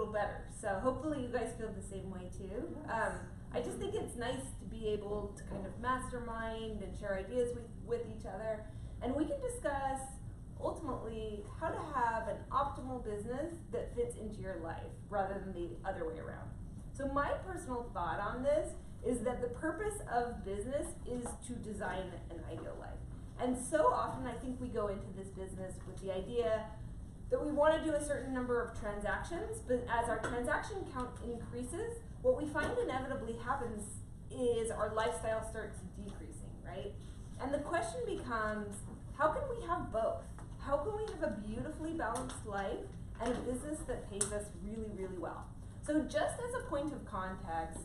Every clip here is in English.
little better. So hopefully you guys feel the same way too. I just think it's nice to be able to kind of mastermind and share ideas with each other. And we can discuss ultimately how to have an optimal business that fits into your life rather than the other way around. So my personal thought on this is that the purpose of business is to design an ideal life. And so often I think we go into this business with the idea that we want to do a certain number of transactions, but as our transaction count increases, what we find inevitably happens is our lifestyle starts decreasing, right? And the question becomes, how can we have both? How can we have a beautifully balanced life and a business that pays us really, really well? So just as a point of context,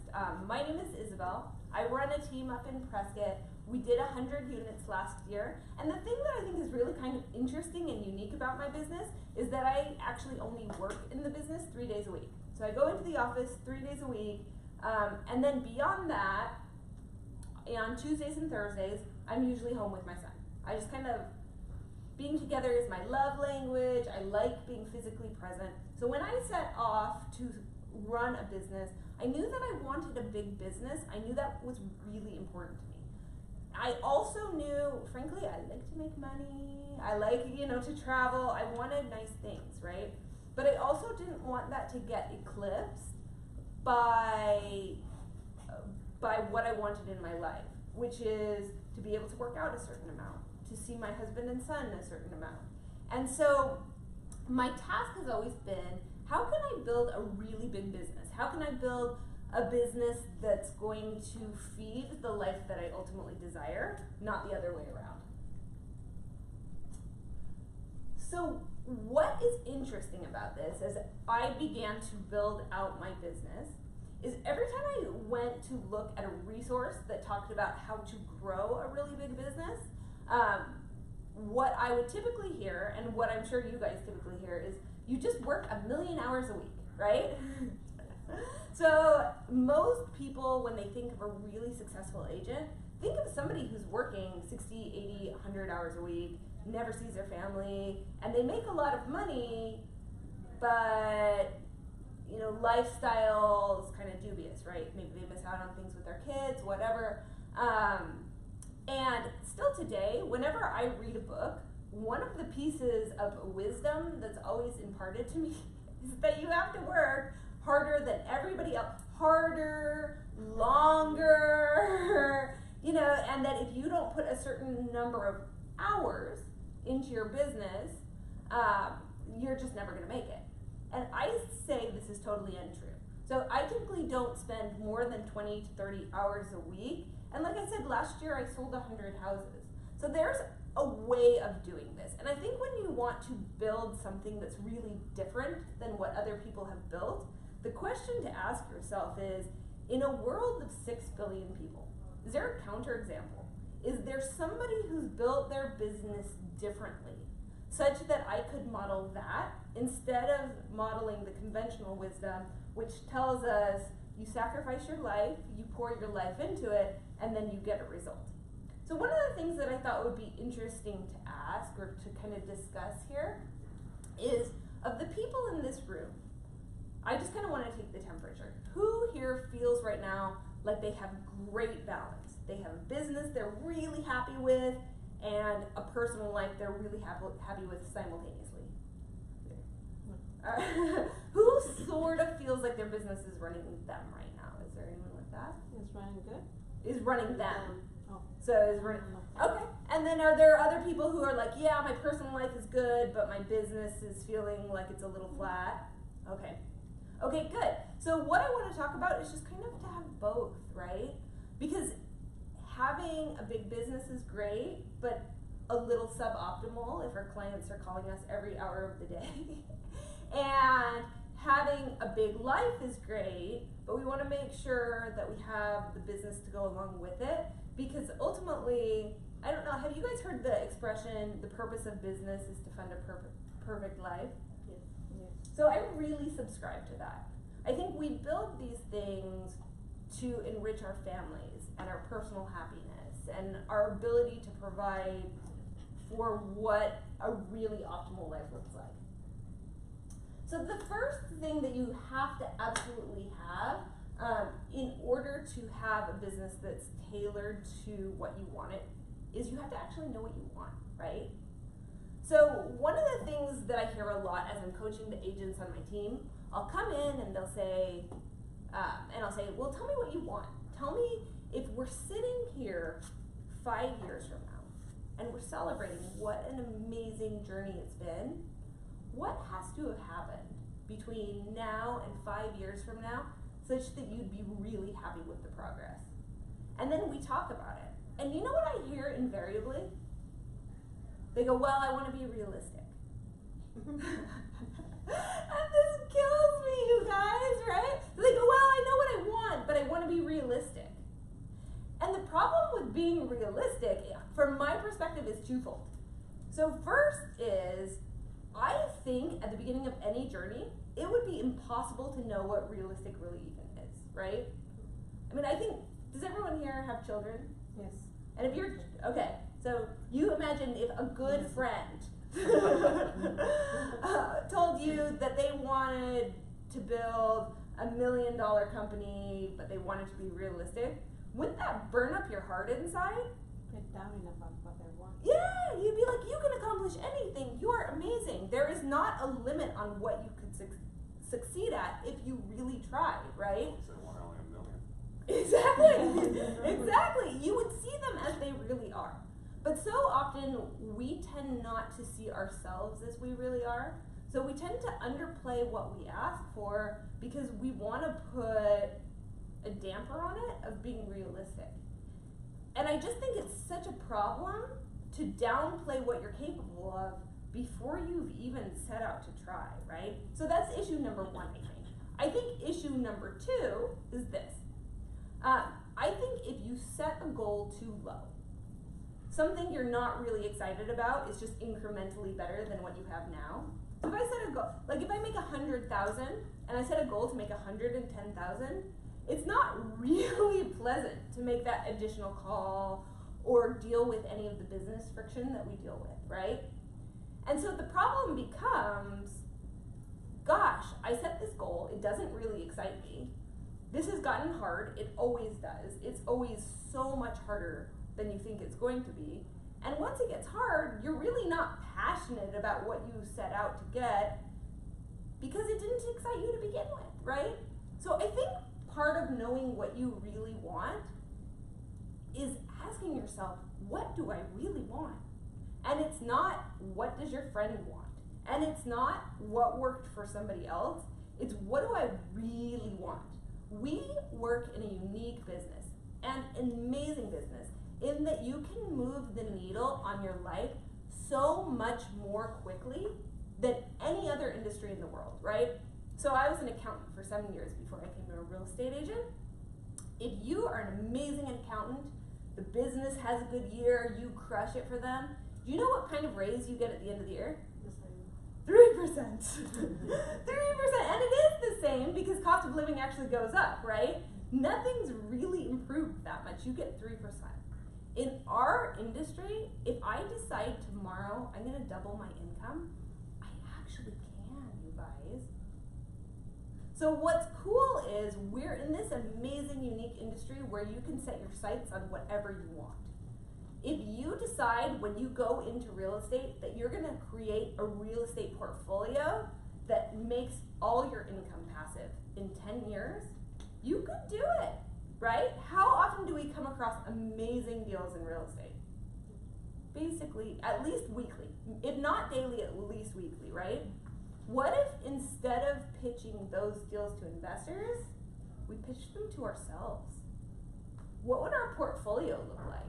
my name is Isabelle. I run a team up in Prescott. We did 100 units last year. And the thing that I think is really kind of interesting and unique about my business is that I actually only work in the business 3 days a week. So I go into the office 3 days a week. And then beyond that, on Tuesdays and Thursdays, I'm usually home with my son. I just kind of, being together is my love language. I like being physically present. So when I set off to run a business, I knew that I wanted a big business. I knew that was really important to me. I also knew, frankly, I like to make money. I like, to travel. I wanted nice things, right? But I also didn't want that to get eclipsed by what I wanted in my life, which is to be able to work out a certain amount, to see my husband and son a certain amount. And so my task has always been, how can I build a really big business? How can I build a business that's going to feed the life that I ultimately desire, not the other way around? So what is interesting about this as I began to build out my business is every time I went to look at a resource that talked about how to grow a really big business, what I would typically hear, and what I'm sure you guys typically hear, is you just work 1,000,000 hours a week, right? So most people, when they think of a really successful agent, think of somebody who's working 60, 80, 100 hours a week, never sees their family, and they make a lot of money, but lifestyle is kind of dubious, right? Maybe they miss out on things with their kids, whatever. And still today, whenever I read a book, one of the pieces of wisdom that's always imparted to me is that you have to work harder than everybody else, harder, longer, and that if you don't put a certain number of hours into your business, you're just never going to make it. And I say this is totally untrue. So I typically don't spend more than 20 to 30 hours a week. And like I said, last year I sold 100 houses. So there's a way of doing this. And I think when you want to build something that's really different than what other people have built, the question to ask yourself is, in a world of 6 billion people, is there a counterexample? Is there somebody who's built their business differently, such that I could model that instead of modeling the conventional wisdom, which tells us you sacrifice your life, you pour your life into it, and then you get a result. So one of the things that I thought would be interesting to ask or to kind of discuss here is, of the people in this room, I just kind of want to take the temperature. Who here feels right now like they have great balance? They have a business they're really happy with and a personal life they're really happy with simultaneously. Who sort of feels like their business is running them right now? Is there anyone like that? It's running good. Is running them. Oh. So is running. Okay. And then are there other people who are like, yeah, my personal life is good, but my business is feeling like it's a little flat? Okay. Okay, good. So what I want to talk about is just kind of to have both, right? Because having a big business is great, but a little suboptimal if our clients are calling us every hour of the day. And having a big life is great, but we want to make sure that we have the business to go along with it, because ultimately, I don't know, have you guys heard the expression, the purpose of business is to fund a perfect life? Yes. So I really subscribe to that. I think we build these things to enrich our families and our personal happiness and our ability to provide for what a really optimal life looks like. So the first thing that you have to absolutely have in order to have a business that's tailored to what you want it is you have to actually know what you want, right? So one of the things that I hear a lot as I'm coaching the agents on my team, I'll come in and they'll say, well, tell me what you want. Tell me if we're sitting here 5 years from now and we're celebrating what an amazing journey it's been, what has to have happened between now and 5 years from now such that you'd be really happy with the progress? And then we talk about it. And you know what I hear invariably? They go, well, I want to be realistic. And this kills me, you guys, right? They go, well, I know what I want, but I want to be realistic. And the problem with being realistic, from my perspective, is twofold. So first is, I think at the beginning of any journey, it would be impossible to know what realistic really even is, right? I mean, I think, does everyone here have children? Yes. And if you're, okay, so you imagine if a good friend told you that they wanted to build $1 million company, but they wanted to be realistic, wouldn't that burn up your heart inside? Get down about what they want. Yeah, you'd be like, you can accomplish anything. You are amazing. There is not a limit on what you could succeed at if you really tried, right? So why only $1 million? Exactly. Exactly. You would see them as they really are. But so often we tend not to see ourselves as we really are. So we tend to underplay what we ask for because we want to put a damper on it of being realistic. And I just think it's such a problem to downplay what you're capable of before you've even set out to try, right? So that's issue number one, I think. I think issue number two is this. I think if you set a goal too low, something you're not really excited about is just incrementally better than what you have now. So if I set a goal, like if I make 100,000 and I set a goal to make 110,000, it's not really pleasant to make that additional call or deal with any of the business friction that we deal with, right? And so the problem becomes, gosh, I set this goal, it doesn't really excite me. This has gotten hard, it always does. It's always so much harder than you think it's going to be. And once it gets hard, you're really not passionate about what you set out to get because it didn't excite you to begin with, right? So I think part of knowing what you really want is asking yourself, what do I really want? And it's not, what does your friend want? And it's not what worked for somebody else. It's what do I really want? We work in a unique business, and an amazing business, in that you can move the needle on your life so much more quickly than any other industry in the world, right? So I was an accountant for 7 years before I became a real estate agent. If you are an amazing accountant, the business has a good year, you crush it for them, do you know what kind of raise you get at the end of the year? 3%. 3%. And it is the same because cost of living actually goes up, right? Nothing's really improved that much. You get 3%. In our industry, if I decide tomorrow I'm going to double my income, I actually can, you guys. So what's cool is we're in this amazing, unique industry where you can set your sights on whatever you want. If you decide when you go into real estate that you're going to create a real estate portfolio that makes all your income passive in 10 years, you could do it, right? How often do we come across amazing deals in real estate? Basically, at least weekly. If not daily, at least weekly, right? What if instead of pitching those deals to investors, we pitched them to ourselves? What would our portfolio look like?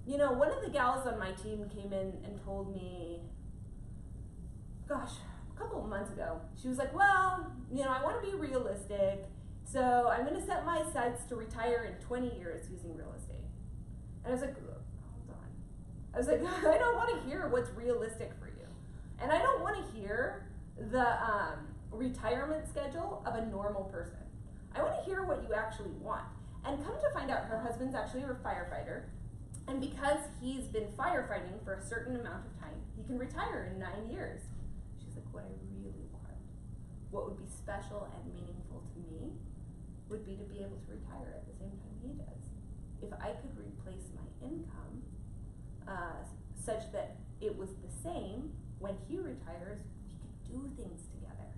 You know, one of the gals on my team came in and told me, gosh, a couple of months ago, she was like, well, you know, I want to be realistic, so I'm going to set my sights to retire in 20 years using real estate. And I was like, hold on. I was like, I don't want to hear what's realistic for you. And I don't want to hear the retirement schedule of a normal person. I want to hear what you actually want. And come to find out, her husband's actually a firefighter. And because he's been firefighting for a certain amount of time, he can retire in 9 years. She's like, what I really want what would be special and meaningful to me would be to be able to retire at the same time he does. If I could replace my income such that it was the same when he retires, we could do things together.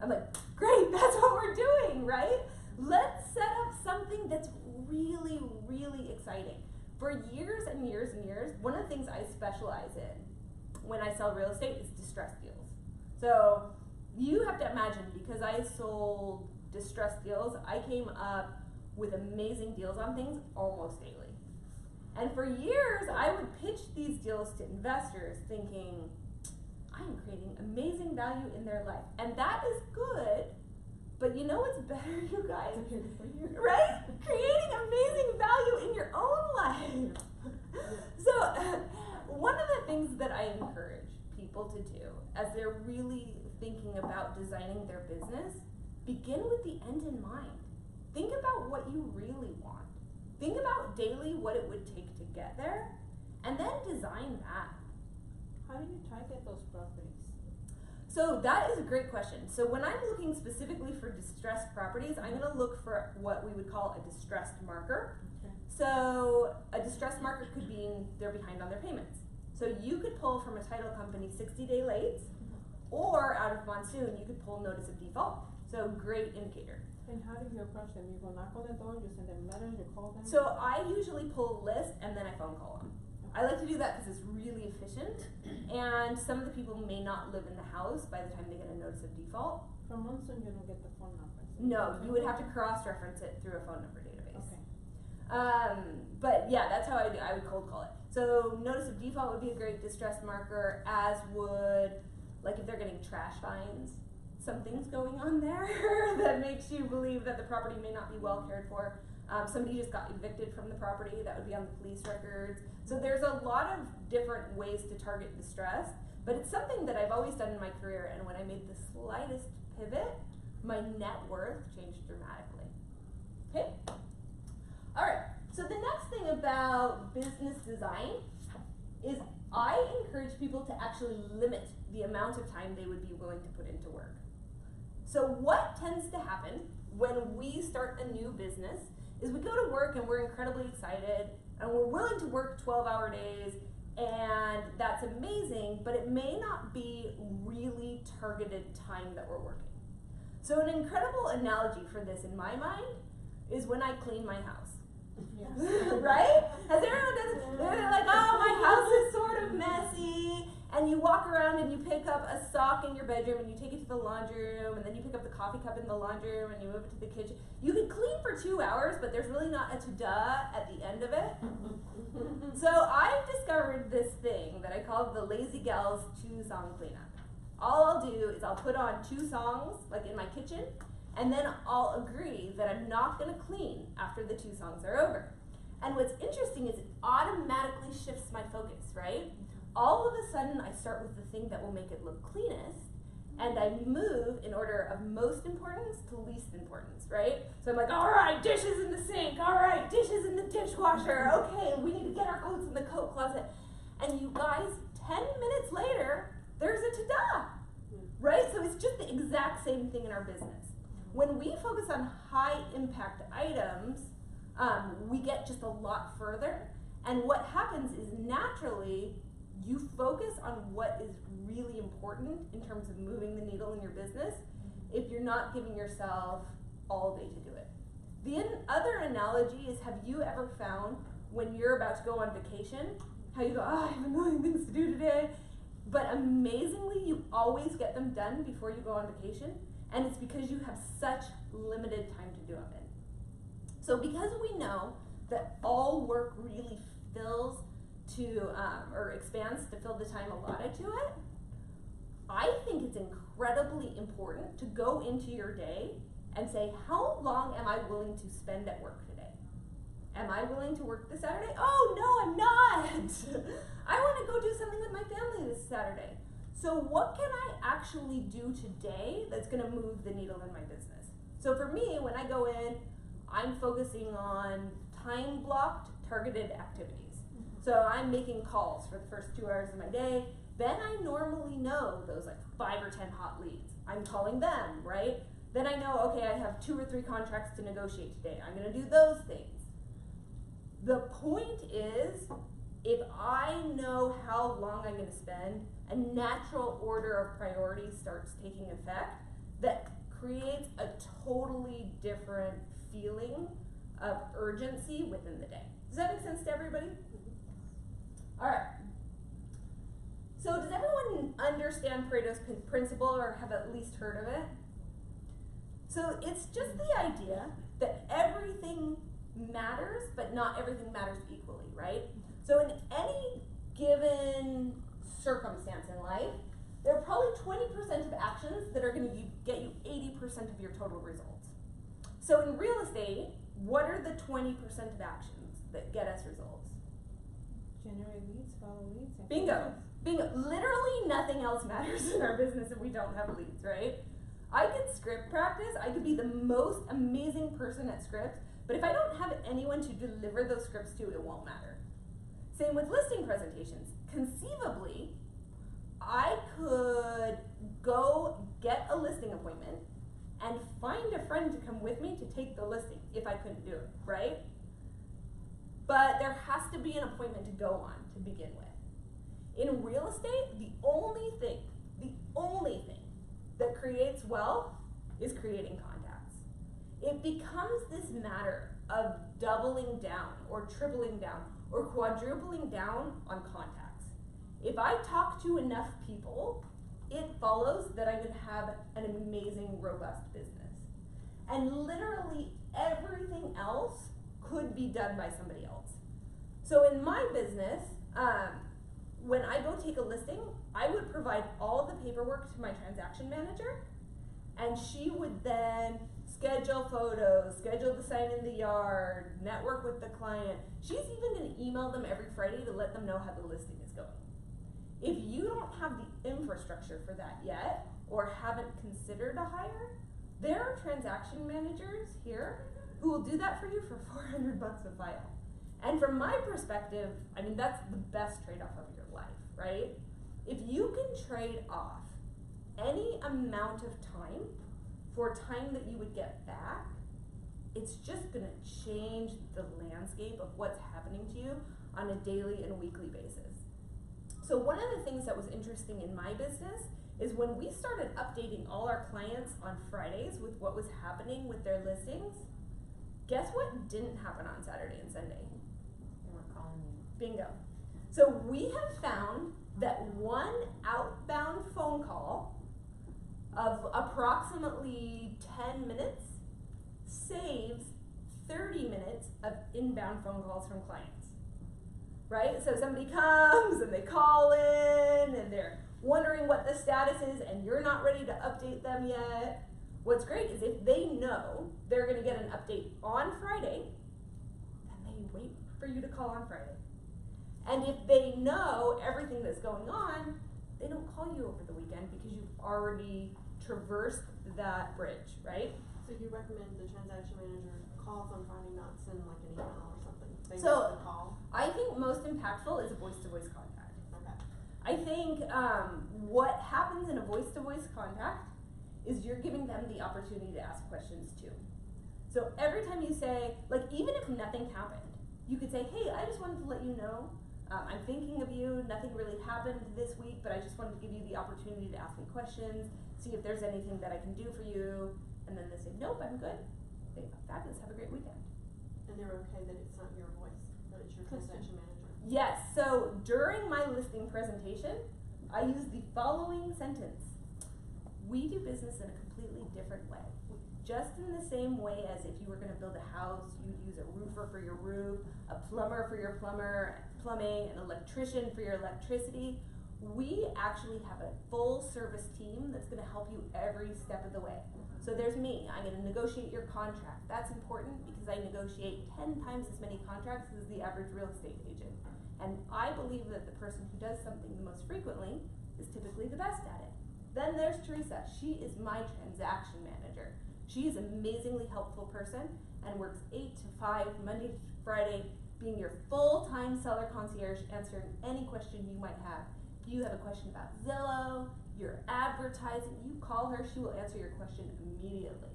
I'm like, great, that's what we're doing, right? Let's set up something that's really, really exciting. For years and years and years, one of the things I specialize in when I sell real estate is distressed deals. So you have to imagine, because I sold distressed deals, I came up with amazing deals on things almost daily. And for years, I would pitch these deals to investors thinking, I am creating amazing value in their life. And that is good, but you know what's better, you guys? Right? Creating amazing value in your own life. So one of the things that I encourage people to do as they're really thinking about designing their business, begin with the end in mind. Think about what you really want. Think about daily what it would take to get there, and then design that. How do you target those properties? So that is a great question. So when I'm looking specifically for distressed properties, I'm going to look for what we would call a distressed marker. Okay. So a distressed marker could mean they're behind on their payments. So you could pull from a title company 60-day late, or out of monsoon, you could pull notice of default. So great indicator. And how do you approach them? You go knock on the door, you send them letters, you call them? So I usually pull a list and then I phone call them. I like to do that because it's really efficient, and some of the people may not live in the house by the time they get a notice of default. From monsoon, you don't get the phone number. So No, you would have to cross-reference it through a phone number database. Okay. But yeah, that's how I would cold call it. So notice of default would be a great distress marker, as would, like if they're getting trash fines, something's going on there that makes you believe that the property may not be well cared for. Somebody just got evicted from the property, that would be on the police records. So there's a lot of different ways to target distress, but it's something that I've always done in my career, and when I made the slightest pivot, my net worth changed dramatically. Okay? Alright, so the next thing about business design is I encourage people to actually limit the amount of time they would be willing to put into work. So what tends to happen when we start a new business is we go to work and we're incredibly excited and we're willing to work 12-hour days, and that's amazing, but it may not be really targeted time that we're working. So an incredible analogy for this in my mind is when I clean my house. Yes. Right? Has everyone done it? They're like, oh, my house is sort of messy. And you walk around and you pick up a sock in your bedroom and you take it to the laundry room, and then you pick up the coffee cup in the laundry room and you move it to the kitchen. You can clean for 2 hours, but there's really not a to-da at the end of it. So I've discovered this thing that I call the Lazy Gals 2-song cleanup. All I'll do is I'll put on 2 songs, like in my kitchen, and then I'll agree that I'm not going to clean after the 2 songs are over. And what's interesting is it automatically shifts my focus, right? All of a sudden, I start with the thing that will make it look cleanest, and I move in order of most importance to least importance, right? So I'm like, all right, dishes in the sink, all right, dishes in the dishwasher, okay, we need to get our coats in the coat closet. And you guys, 10 minutes later, there's a ta-da, right? So it's just the exact same thing in our business. When we focus on high impact items, we get just a lot further, and what happens is naturally, you focus on what is really important in terms of moving the needle in your business if you're not giving yourself all day to do it. The other analogy is, have you ever found when you're about to go on vacation, how you go, oh, I have a million things to do today, but amazingly you always get them done before you go on vacation, and it's because you have such limited time to do them in. So because we know that all work really fills to, or expands to fill the time allotted to it, I think it's incredibly important to go into your day and say, how long am I willing to spend at work today? Am I willing to work this Saturday? Oh, no, I'm not. I want to go do something with my family this Saturday. So what can I actually do today that's going to move the needle in my business? So for me, when I go in, I'm focusing on time-blocked, targeted activities. So I'm making calls for the first 2 hours of my day. Then I normally know those like 5 or 10 hot leads. I'm calling them, right? Then I know, okay, I have 2 or 3 contracts to negotiate today. I'm gonna do those things. The point is, if I know how long I'm gonna spend, a natural order of priority starts taking effect that creates a totally different feeling of urgency within the day. Does that make sense to everybody? Alright. So does everyone understand Pareto's principle or have at least heard of it? So it's just the idea that everything matters, but not everything matters equally, right? So in any given circumstance in life, there are probably 20% of actions that are going to get you 80% of your total results. So in real estate, what are the 20% of actions that get us results? Generate leads, follow leads. And Bingo. Bingo. Literally nothing else matters in our business if we don't have leads, right? I could script practice, I could be the most amazing person at scripts, but if I don't have anyone to deliver those scripts to, it won't matter. Same with listing presentations. Conceivably, I could go get a listing appointment and find a friend to come with me to take the listing if I couldn't do it, right? But there has to be an appointment to go on to begin with. In real estate, the only thing that creates wealth is creating contacts. It becomes this matter of doubling down or tripling down or quadrupling down on contacts. If I talk to enough people, it follows that I'm gonna have an amazing, robust business. And literally everything else could be done by somebody else. So in my business, when I go take a listing, I would provide all the paperwork to my transaction manager, and she would then schedule photos, schedule the sign in the yard, network with the client. She's even going to email them every Friday to let them know how the listing is going. If you don't have the infrastructure for that yet, or haven't considered a hire, there are transaction managers here who will do that for you for $400 a file. And from my perspective, I mean, that's the best trade-off of your life, right? If you can trade off any amount of time for time that you would get back, it's just gonna change the landscape of what's happening to you on a daily and weekly basis. So one of the things that was interesting in my business is when we started updating all our clients on Fridays with what was happening with their listings, guess what didn't happen on Saturday and Sunday? Bingo. So we have found that one outbound phone call of approximately 10 minutes saves 30 minutes of inbound phone calls from clients, right? So somebody comes and they call in and they're wondering what the status is and you're not ready to update them yet. What's great is if they know they're gonna get an update on Friday, then they wait for you to call on Friday. And if they know everything that's going on, they don't call you over the weekend because you've already traversed that bridge, right? So you recommend the transaction manager calls on Friday, not send like an email or something? They So, want to call? I think most impactful is a voice-to-voice contact. Okay. I think what happens in a voice-to-voice contact is you're giving them the opportunity to ask questions too. So every time you say, like even if nothing happened, you could say, hey, I just wanted to let you know, I'm thinking of you, nothing really happened this week, but I just wanted to give you the opportunity to ask me questions, see if there's anything that I can do for you, and then they say, nope, I'm good. They go, fabulous, have a great weekend. And they're okay that it's not your voice, but it's your transaction manager? Yes, so during my listing presentation, I use the following sentence. We do business in a completely different way. Just in the same way as if you were gonna build a house, you'd use a roofer for your roof, a plumber for your plumbing, an electrician for your electricity. We actually have a full service team that's gonna help you every step of the way. So there's me, I'm gonna negotiate your contract. That's important because I negotiate 10 times as many contracts as the average real estate agent. And I believe that the person who does something the most frequently is typically the best at it. Then there's Teresa, she is my transaction manager. She is an amazingly helpful person and works 8 to 5, Monday to Friday, being your full-time seller concierge, answering any question you might have. If you have a question about Zillow, you're advertising, you call her, she will answer your question immediately.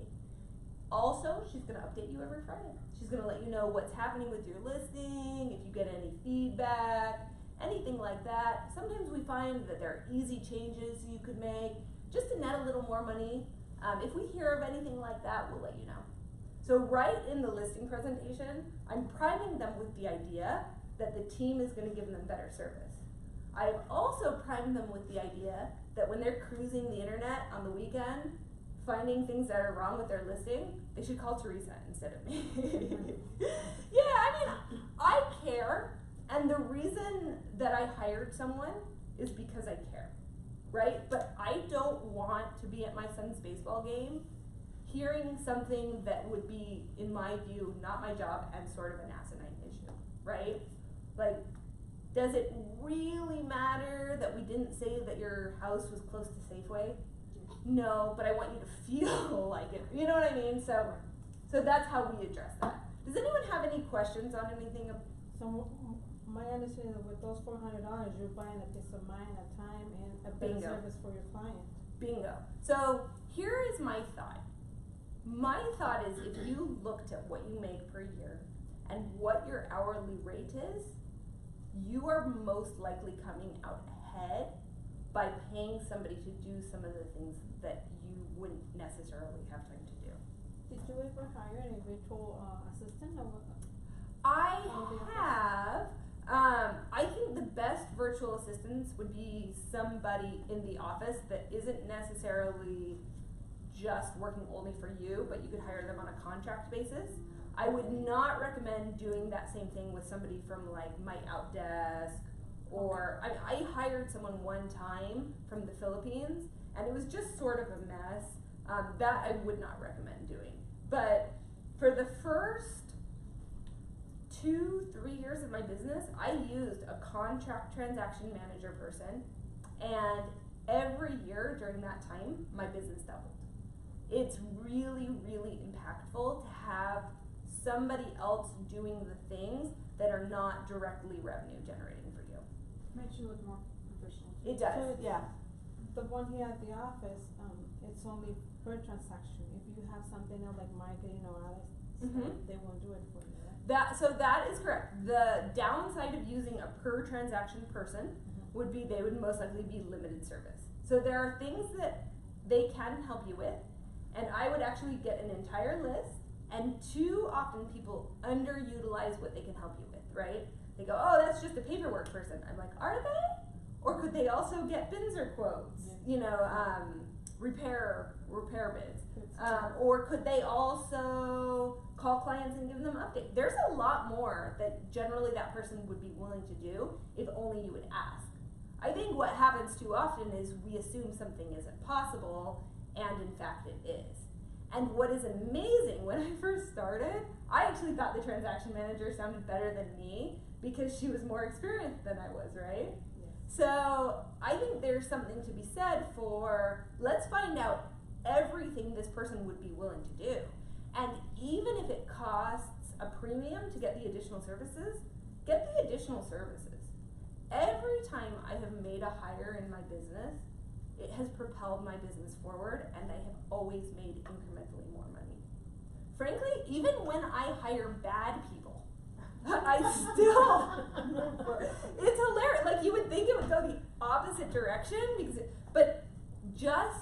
Also, she's gonna update you every Friday. She's gonna let you know what's happening with your listing, if you get any feedback, anything like that. Sometimes we find that there are easy changes you could make just to net a little more money. If we hear of anything like that, we'll let you know. So right in the listing presentation, I'm priming them with the idea that the team is gonna give them better service. I've also primed them with the idea that when they're cruising the internet on the weekend, finding things that are wrong with their listing, they should call Teresa instead of me. Yeah, I mean, I care, and the reason that I hired someone is because I care, right? But I don't want to be at my son's baseball game hearing something that would be, in my view, not my job and sort of an asinine issue, right? Like, does it really matter that we didn't say that your house was close to Safeway? No, but I want you to feel like it. You know what I mean? So that's how we address that. Does anyone have any questions on anything? So my understanding is with those $400, you're buying a peace of mind, a time, and a better Bingo. service for your client. Bingo. So here is my thought. My thought is if you looked at what you make per year and what your hourly rate is, you are most likely coming out ahead by paying somebody to do some of the things that you wouldn't necessarily have time to do. Did you ever hire a virtual assistant or what? I have. I think the best virtual assistants would be somebody in the office that isn't necessarily just working only for you, but you could hire them on a contract basis. I would not recommend doing that same thing with somebody from like My Outdesk, or I hired someone one time from the Philippines, and it was just sort of a mess. That I would not recommend doing. But for the first 2-3 years of my business, I used a contract transaction manager person, and every year during that time, my business doubled. It's really, really impactful to have somebody else doing the things that are not directly revenue generating for you. Makes you look more professional. It does, So it's- yeah. The one here at the office, it's only per transaction. If you have something else like marketing or other stuff, Mhm. they won't do it for you, right? That is correct. The downside of using a per transaction person would be they would most likely be limited service. So there are things that they can help you with, and I would actually get an entire list, and too often people underutilize what they can help you with, right? They go, oh, that's just a paperwork person. I'm like, are they? Or could they also get Binzer quotes? Yeah. You know, repair bids. Or could they also call clients and give them updates? There's a lot more that generally that person would be willing to do if only you would ask. I think what happens too often is we assume something isn't possible, and in fact it is. And what is amazing, when I first started, I actually thought the transaction manager sounded better than me because she was more experienced than I was, right? Yes. So I think there's something to be said for, let's find out everything this person would be willing to do. And even if it costs a premium to get the additional services, get the additional services. Every time I have made a hire in my business, it has propelled my business forward, and I have always made incrementally more money. Frankly, even when I hire bad people, I still, it's hilarious. Like, you would think it would go the opposite direction, but just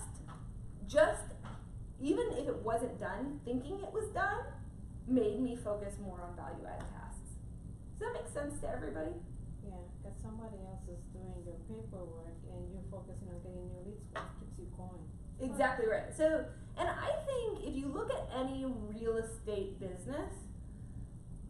even if it wasn't done, thinking it was done made me focus more on value-add tasks. Does that make sense to everybody? Yeah, because somebody else is doing your paperwork and you're focusing on getting new leads, which keeps you going. Exactly right. So, and I think if you look at any real estate business,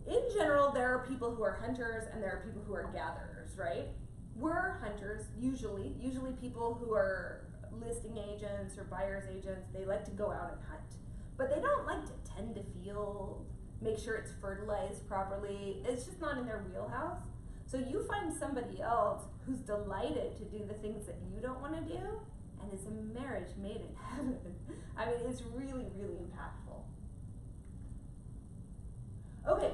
in general, there are people who are hunters and there are people who are gatherers, right? We're hunters, usually people who are listing agents or buyer's agents. They like to go out and hunt, but they don't like to tend to field, make sure it's fertilized properly. It's just not in their wheelhouse. So you find somebody else who's delighted to do the things that you don't want to do, and it's a marriage made in heaven. I mean, it's really, really impactful. Okay.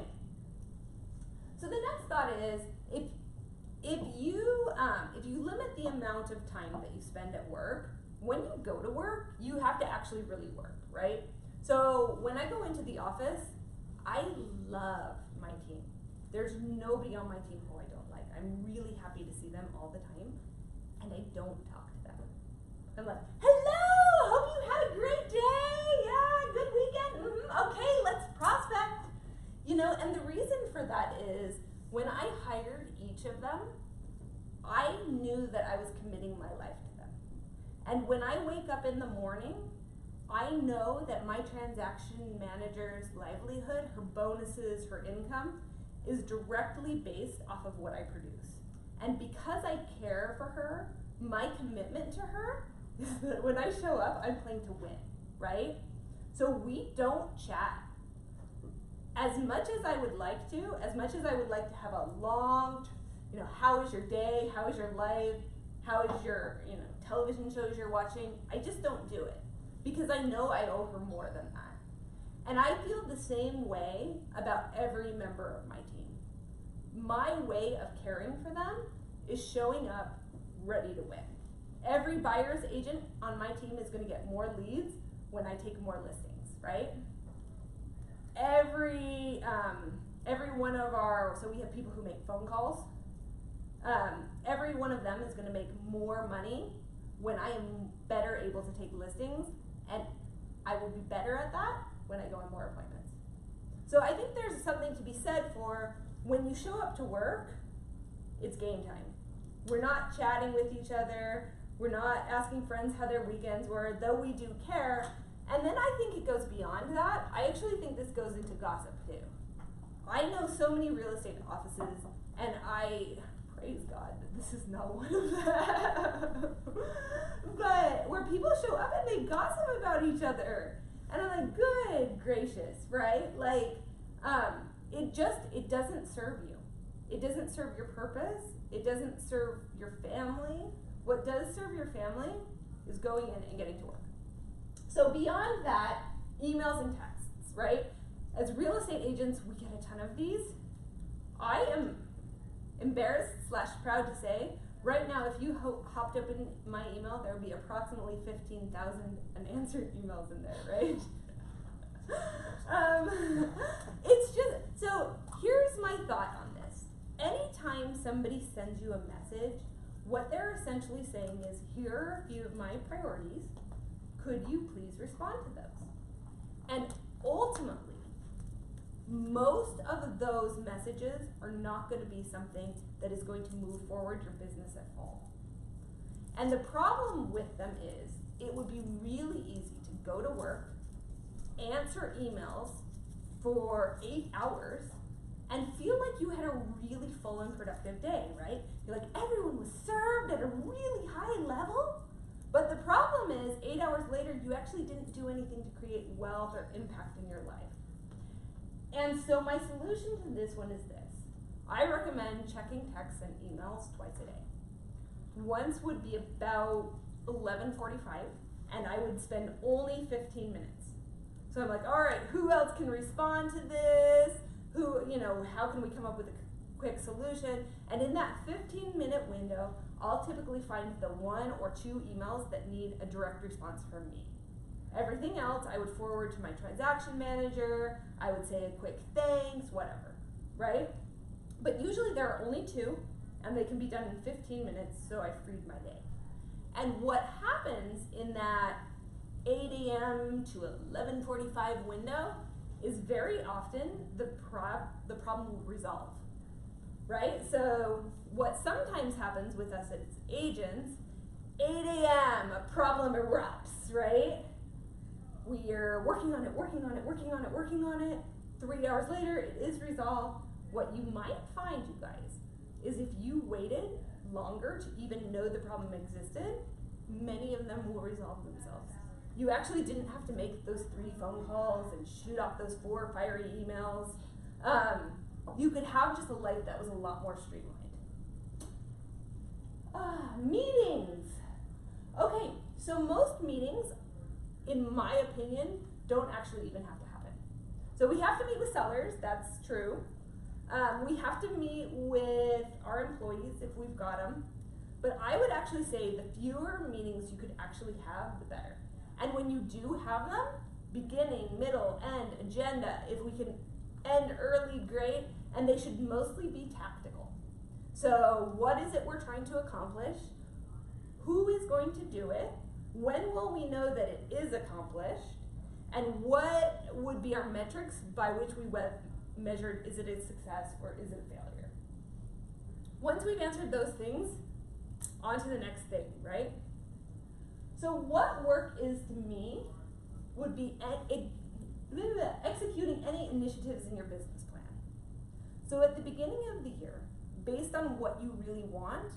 So the next thought is, if you limit the the amount of time that you spend at work, when you go to work, you have to actually really work, right? So when I go into the office, I love my team. There's nobody on my team who I don't like. I'm really happy to see them all the time, and I don't talk to them. I'm like, hello, hope you had a great day. Yeah, good weekend. Okay, let's prospect. You know, and the reason for that is when I hired each of them, I knew that I was committing my life to them. And when I wake up in the morning, I know that my transaction manager's livelihood, her bonuses, her income, is directly based off of what I produce. And because I care for her, my commitment to her is that when I show up, I'm playing to win, right? So we don't chat. As much as I would like to, as much as I would like to have a long, you know, how is your day? How is your life? How is your, you know, television shows you're watching? I just don't do it because I know I owe her more than that. And I feel the same way about every member of my team. My way of caring for them is showing up ready to win. Every buyer's agent on my team is going to get more leads when I take more listings, right? Every one of our, so we have people who make phone calls. Every one of them is going to make more money when I am better able to take listings, and I will be better at that when I go on more appointments. So I think there's something to be said for when you show up to work, it's game time. We're not chatting with each other. We're not asking friends how their weekends were, though we do care. And then I think it goes beyond that. I actually think this goes into gossip too. I know so many real estate offices, and I, praise God, that this is not one of them. But where people show up and they gossip about each other. And I'm like, good gracious, right? Like, it doesn't serve you. It doesn't serve your purpose. It doesn't serve your family. What does serve your family is going in and getting to work. So beyond that, emails and texts, right? As real estate agents, we get a ton of these. I am embarrassed / proud to say, right now, if you hopped up in my email, there would be approximately 15,000 unanswered emails in there, right? It's just, so here's my thought on this. Anytime somebody sends you a message, what they're essentially saying is, here are a few of my priorities. Could you please respond to those? And ultimately, most of those messages are not going to be something that is going to move forward your business at all. And the problem with them is, it would be really easy to go to work, answer emails for 8 hours, and feel like you had a really full and productive day, right? You're like, everyone was served at a really high level. But the problem is, 8 hours later, you actually didn't do anything to create wealth or impact in your life. And so my solution to this one is this. I recommend checking texts and emails twice a day. Once would be about 11:45, and I would spend only 15 minutes. So I'm like, all right, who else can respond to this? Who, you know, how can we come up with a quick solution? And in that 15-minute window, I'll typically find the 1 or 2 emails that need a direct response from me. Everything else I would forward to my transaction manager. I would say a quick thanks, whatever, right? But usually there are only 2, and they can be done in 15 minutes, so I freed my day. And what happens in that 8 a.m. to 11:45 window is very often the problem will resolve, right? So what sometimes happens with us as agents, 8 a.m., a problem erupts, right? We are working on it. 3 hours later, it is resolved. What you might find, you guys, is if you waited longer to even know the problem existed, many of them will resolve themselves. You actually didn't have to make those 3 phone calls and shoot off those 4 fiery emails. You could have just a life that was a lot more streamlined. Meetings. Okay, so most meetings, in my opinion, don't actually even have to happen. So we have to meet with sellers, that's true. We have to meet with our employees if we've got them. But I would actually say the fewer meetings you could actually have, the better. And when you do have them, beginning, middle, end, agenda, if we can end early, great, and they should mostly be tactical. So what is it we're trying to accomplish? Who is going to do it? When will we know that it is accomplished? And what would be our metrics by which we measured, is it a success or is it a failure? Once we've answered those things, on to the next thing, right? So what work is to me would be executing any initiatives in your business plan. So at the beginning of the year, based on what you really want,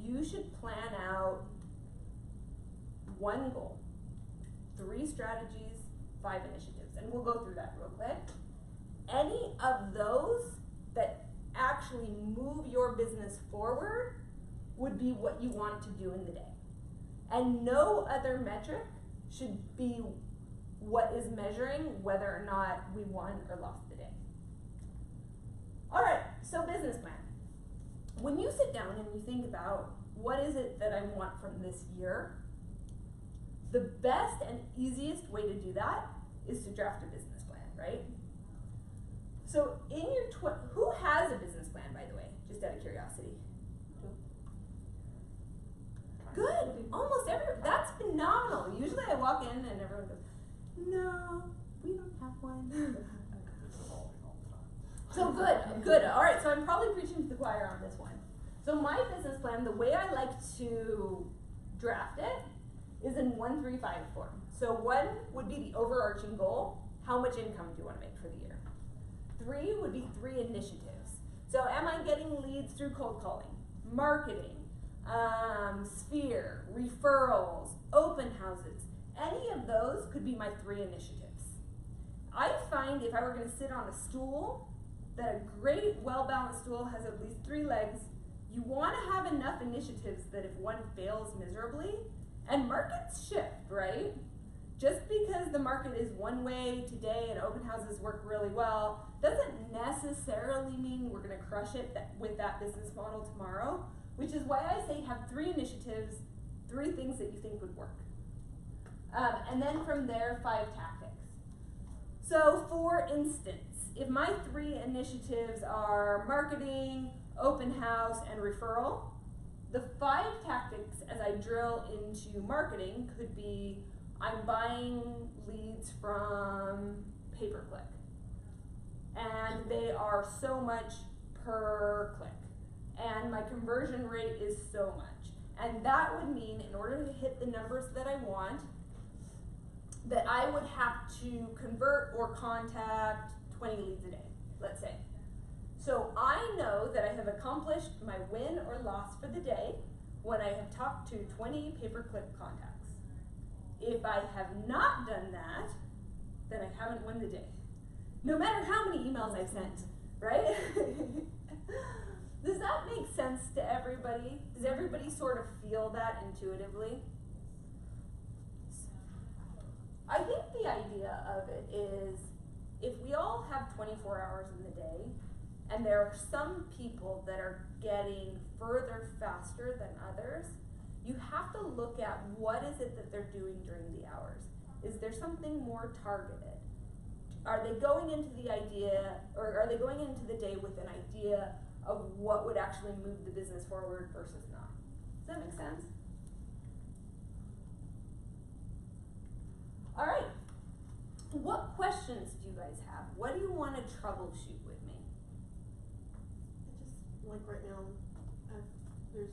you should plan out one goal, 3 strategies, 5 initiatives, and we'll go through that real quick. Any of those that actually move your business forward would be what you want to do in the day. And no other metric should be what is measuring whether or not we won or lost the day. All right, so business plan. When you sit down and you think about what is it that I want from this year, the best and easiest way to do that is to draft a business plan, right? So in your, who has a business plan, by the way, just out of curiosity? Good, almost everyone, that's phenomenal. Usually I walk in and everyone goes, no, we don't have one. So good, all right, so I'm probably preaching to the choir on this one. So my business plan, the way I like to draft it is in 1, 3, 5 form. So 1 would be the overarching goal. How much income do you want to make for the year? 3 would be 3 initiatives. So am I getting leads through cold calling, marketing, sphere, referrals, open houses? Any of those could be my 3 initiatives. I find if I were going to sit on a stool, that a great, well-balanced stool has at least 3 legs. You want to have enough initiatives that if one fails miserably, and markets shift, right? Just because the market is one way today and open houses work really well, doesn't necessarily mean we're going to crush it with that business model tomorrow, which is why I say have 3 initiatives, 3 things that you think would work. And then from there, 5 tactics. So for instance, if my 3 initiatives are marketing, open house, and referral, the 5 tactics as I drill into marketing could be I'm buying leads from pay-per-click, and they are so much per click, and my conversion rate is so much. And that would mean in order to hit the numbers that I want, that I would have to convert or contact 20 leads a day, let's say. So I know that I have accomplished my win or loss for the day when I have talked to 20 pay-per-click contacts. If I have not done that, then I haven't won the day. No matter how many emails I've sent, right? Does that make sense to everybody? Does everybody sort of feel that intuitively? I think the idea of it is if we all have 24 hours in the day, and there are some people that are getting further faster than others, you have to look at what is it that they're doing during the hours. Is there something more targeted? Are they going into the idea, or are they going into the day with an idea of what would actually move the business forward versus not? Does that make sense? All right. What questions do you guys have? What do you want to troubleshoot with me? Like right now, there's,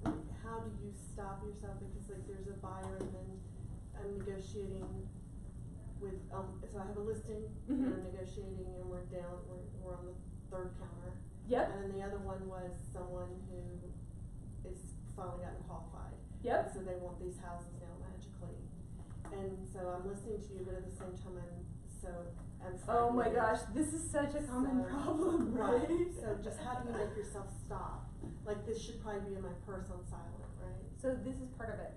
like, how do you stop yourself? Because like there's a buyer and then I'm negotiating with, so I have a listing and I'm negotiating and we're on the 3rd counter. Yep. And then the other one was someone who is finally gotten qualified. Yep. So they want these houses now magically. And so I'm listening to you, but at the same time I'm oh my gosh, this is such a common problem, right? So just how do you make yourself stop? Like this should probably be in my purse on silent, right? So this is part of it.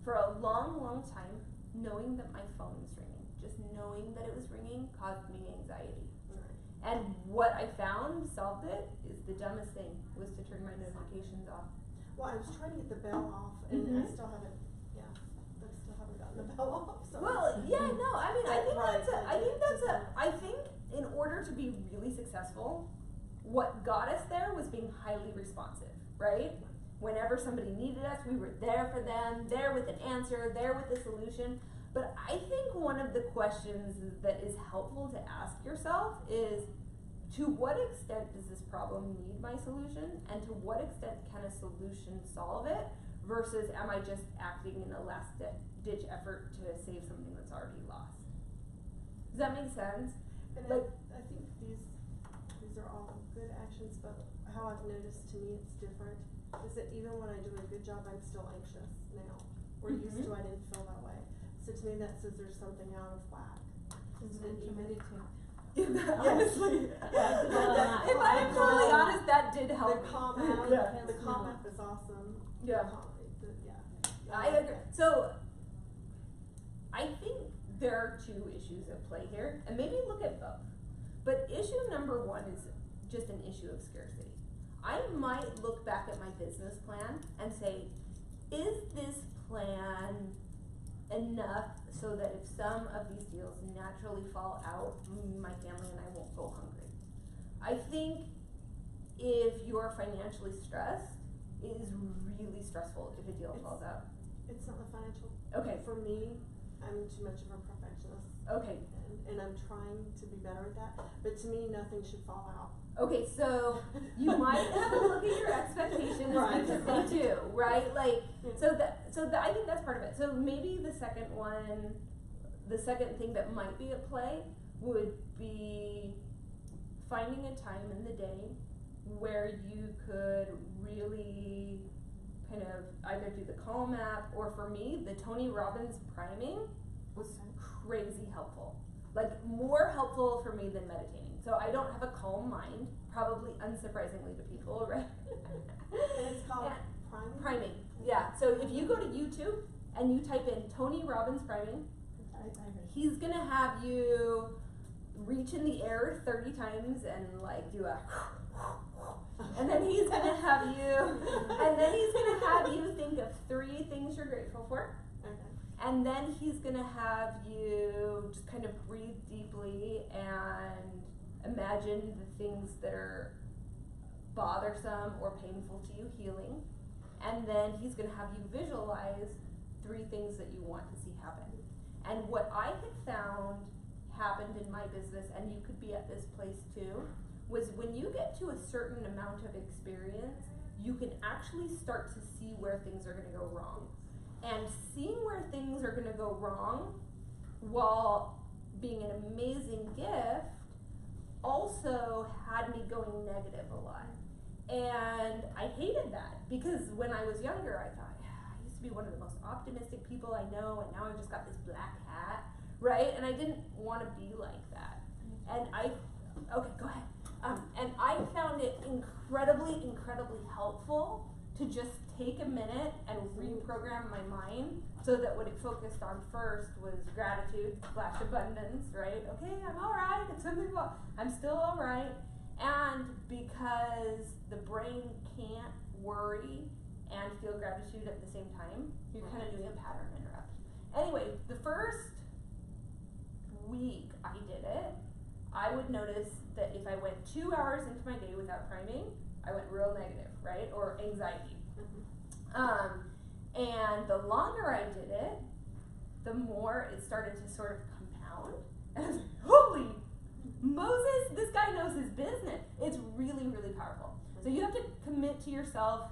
For a long, long time, knowing that my phone was ringing, just knowing that it was ringing caused me anxiety. Right. And what I found solved it is the dumbest thing was to turn my notifications off. Well, I was trying to get the bell off, and I Mhm. still haven't, I still haven't gotten the bell off, so. Well, yeah, no, I mean, I think Right, I think in order to be really successful, what got us there was being highly responsive, right? Whenever somebody needed us, we were there for them, there with an answer, there with a solution. But I think one of the questions that is helpful to ask yourself is, to what extent does this problem need my solution, and to what extent can a solution solve it, versus am I just acting in a last ditch effort to save something that's already lost? Does that make sense? And Like- I think these are all good actions, but how I've noticed, to me it's different, is that even when I do a good job, I'm still anxious now. Where used to, I didn't feel that way. So to me, that says there's something out of whack. It's That good to even- meditate. Honestly, Yeah. if I'm totally honest, that did help The me. calm app, Yeah. the calm app is awesome. Yeah. Yeah. I agree. So, I think there are two issues at play here, and maybe look at both. But issue number one is just an issue of scarcity. I might look back at my business plan and say, is this plan enough so that if some of these deals naturally fall out, my family and I won't go hungry? I think if you're financially stressed, it is really stressful if a deal falls out. It's not the financial. Okay. For me, I'm too much of a perfectionist, Okay. and I'm trying to be better at that. But to me, nothing should fall out. Okay, so you might have to look at your expectations Right. because they do, right? Like, so I think that's part of it. So maybe the second thing that might be at play would be finding a time in the day where you could really kind of either do the Calm app, or for me, the Tony Robbins priming was crazy helpful. Like, more helpful for me than meditating. So I don't have a calm mind, probably unsurprisingly to people, right? And it's called priming? Priming, yeah. So if you go to YouTube and you type in Tony Robbins priming, he's gonna have you reach in the air 30 times and like do a and then he's gonna have you think of 3 things you're grateful for. Okay. And then he's gonna have you just kind of breathe deeply and imagine the things that are bothersome or painful to you healing. And then he's gonna have you visualize 3 things that you want to see happen. And what I had found happened in my business, and you could be at this place too, was when you get to a certain amount of experience, you can actually start to see where things are gonna go wrong. And seeing where things are gonna go wrong, while being an amazing gift, also had me going negative a lot. And I hated that, because when I was younger, I thought, I used to be one of the most optimistic people I know, and now I've just got this black hat, right? And I didn't wanna be like that. And okay, go ahead. And I found it incredibly helpful to just take a minute and reprogram my mind so that what it focused on first was gratitude / abundance, right? Okay, I'm alright, it's something wrong, I'm still alright. And because the brain can't worry and feel gratitude at the same time, you're kind of doing a pattern interrupt. Anyway, the first week I did it, I would notice that if I went 2 hours into my day without priming, I went real negative, right? Or anxiety. And the longer I did it, the more it started to sort of compound. And I was like, holy Moses, this guy knows his business. It's really powerful. So you have to commit to yourself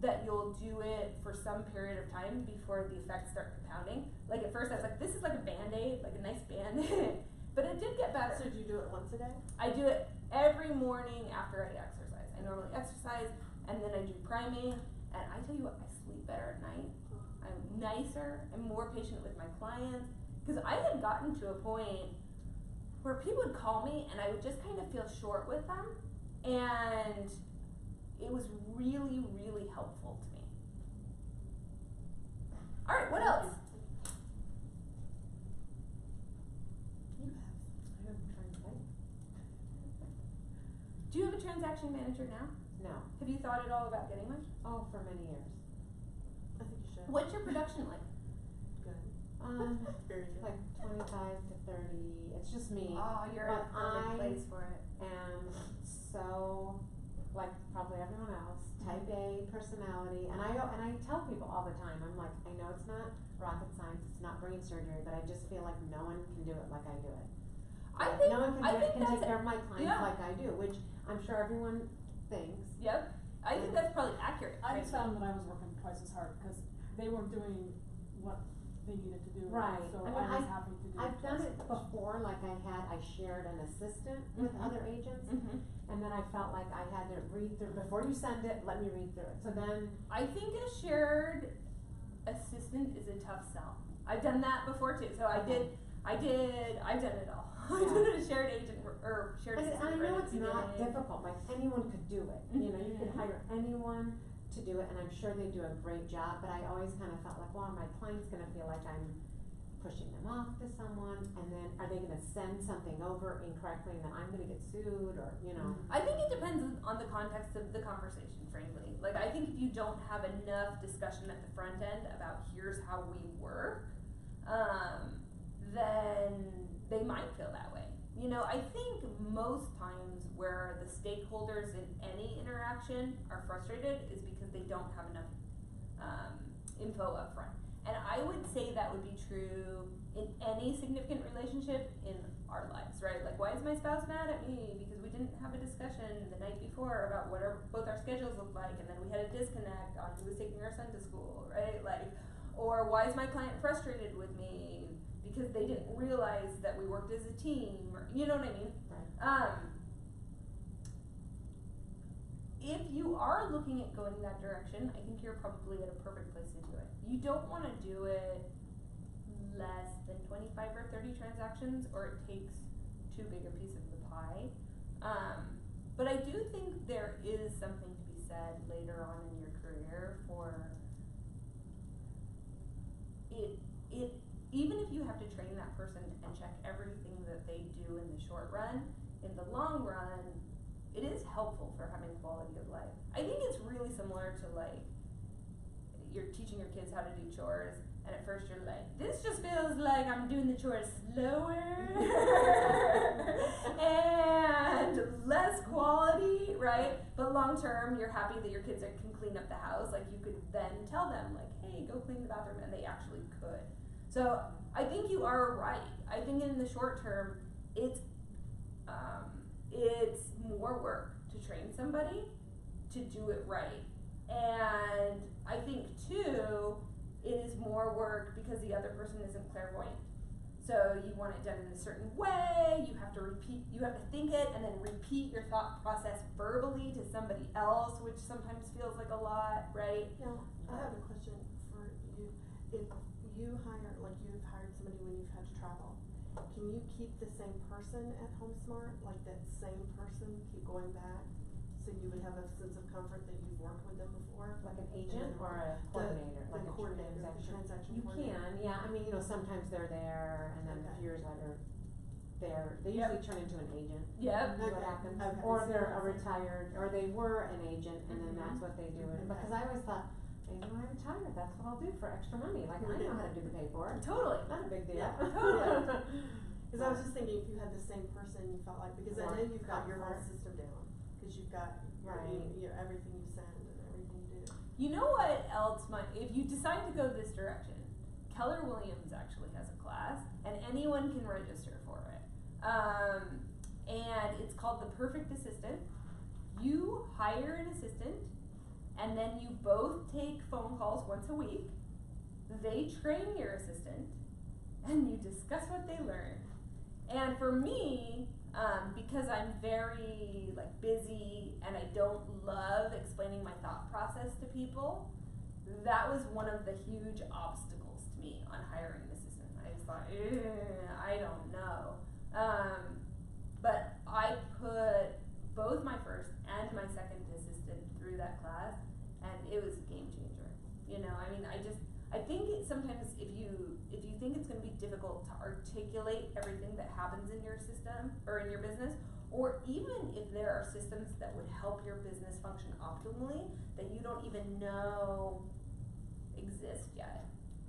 that you'll do it for some period of time before the effects start compounding. Like at first I was like, this is like a Band-Aid, like a nice Band-Aid. But it did get better. So do you do it once a day? I do it every morning after I exercise. I normally exercise, and then I do priming, and I tell you what, I sleep better at night. I'm nicer, I'm more patient with my clients, because I had gotten to a point where people would call me and I would just kind of feel short with them, and it was really helpful to me. All right, what else? transaction manager now? No. Have you thought at all about getting one? Oh, for many years. I think you should. What's your production like? Good. Very good. Like 25 to 30, it's just me. Oh, you're in a But perfect I place for it. am so, like probably everyone else, type A personality, and I tell people all the time, I'm like, I know it's not rocket science, it's not brain surgery, but I just feel like no one can do it like I do it. I think, No one can, I think can that's take care of my clients yeah. like I do, which I'm sure everyone thinks. Yep. I think that's probably accurate. I right? just found that I was working twice as hard, because they weren't doing what they needed to do. Right. So I I mean, was having to do I've done twice it as much. before, like I shared an assistant with Mhm. other agents, Mhm. and then I felt like I had to read through, before you send it, let me read through it, so then, I think a shared assistant is a tough sell. I've done that before too. So I've done it all. I did a shared agent or shared and assistant. I right know at it's the not beginning. difficult, like anyone could do it, you know, you could Mhm. hire anyone to do it, and I'm sure they do a great job, but I always kinda felt like, well, are my client's gonna feel like I'm pushing them off to someone, and then are they gonna send something over incorrectly and then I'm gonna get sued, or, you know. I think it depends on the context of the conversation, frankly. Like, I think if you don't have enough discussion at the front end about here's how we work, then they might feel that way. You know, I think most times where the stakeholders in any interaction are frustrated is because they don't have enough info up front. And I would say that would be true in any significant relationship in our lives, right? Like, why is my spouse mad at me? Because we didn't have a discussion the night before about what both our schedules look like, and then we had a disconnect on who was taking our son to school, right? Like, or why is my client frustrated with me because they didn't realize that we worked as a team, or, you know what I mean? Right. If you are looking at going that direction, I think you're probably at a perfect place to do it. You don't want to do it less than 25 or 30 transactions, or it takes too big a piece of the pie. But I do think there is something to be said later on in your career for it even if you have to train that person and check everything that they do in the short run, in the long run, it is helpful for having quality of life. I think it's really similar to, like, you're teaching your kids how to do chores, and at first you're like, this just feels like I'm doing the chores slower and less quality, right? But long term, you're happy that your kids can clean up the house. Like, you could then tell them, like, hey, go clean the bathroom, and they actually could. So I think you are right. I think in the short term, it's more work to train somebody to do it right. And I think too, it is more work because the other person isn't clairvoyant. So you want it done in a certain way, you have to think it and then repeat your thought process verbally to somebody else, which sometimes feels like a lot, right? Now, I have a question for you. If you hire, like you've hired somebody when you've had to travel, can you keep the same person at HomeSmart, like that same person, keep going back? So you would have a sense of comfort that you've worked with them before? Like an agent or a coordinator, like a transaction transaction You coordinator. can, yeah, I mean, you know, sometimes they're there, and then a few years later, they Yep. usually turn into an agent. Yep. Is what happens, Okay. or they're a retired, or they were an agent, and then Mhm. that's what they do, Okay. because I always thought, maybe when I retire, that's what I'll do for extra money, like, I know how to do the paperwork, Totally. not a big deal. Yeah. Totally. Cause I was just thinking if you had the same person, you felt like, because I know you've got your whole system down, cause you've got, you know, everything you send and everything you do. You know what else if you decide to go this direction, Keller Williams actually has a class, and anyone can register for it. And it's called The Perfect Assistant. You hire an assistant, and then you both take phone calls once a week. They train your assistant, and you discuss what they learn. And for me, because I'm very busy and I don't love explaining my thought process to people, that was one of the huge obstacles to me on hiring an assistant. I just thought, I don't know. But I put both my first and my second assistant through that class, and it was a game changer. You know, I mean, I think sometimes if you think it's going to be difficult to articulate everything that happens in your system or in your business, or even if there are systems that would help your business function optimally that you don't even know exist yet.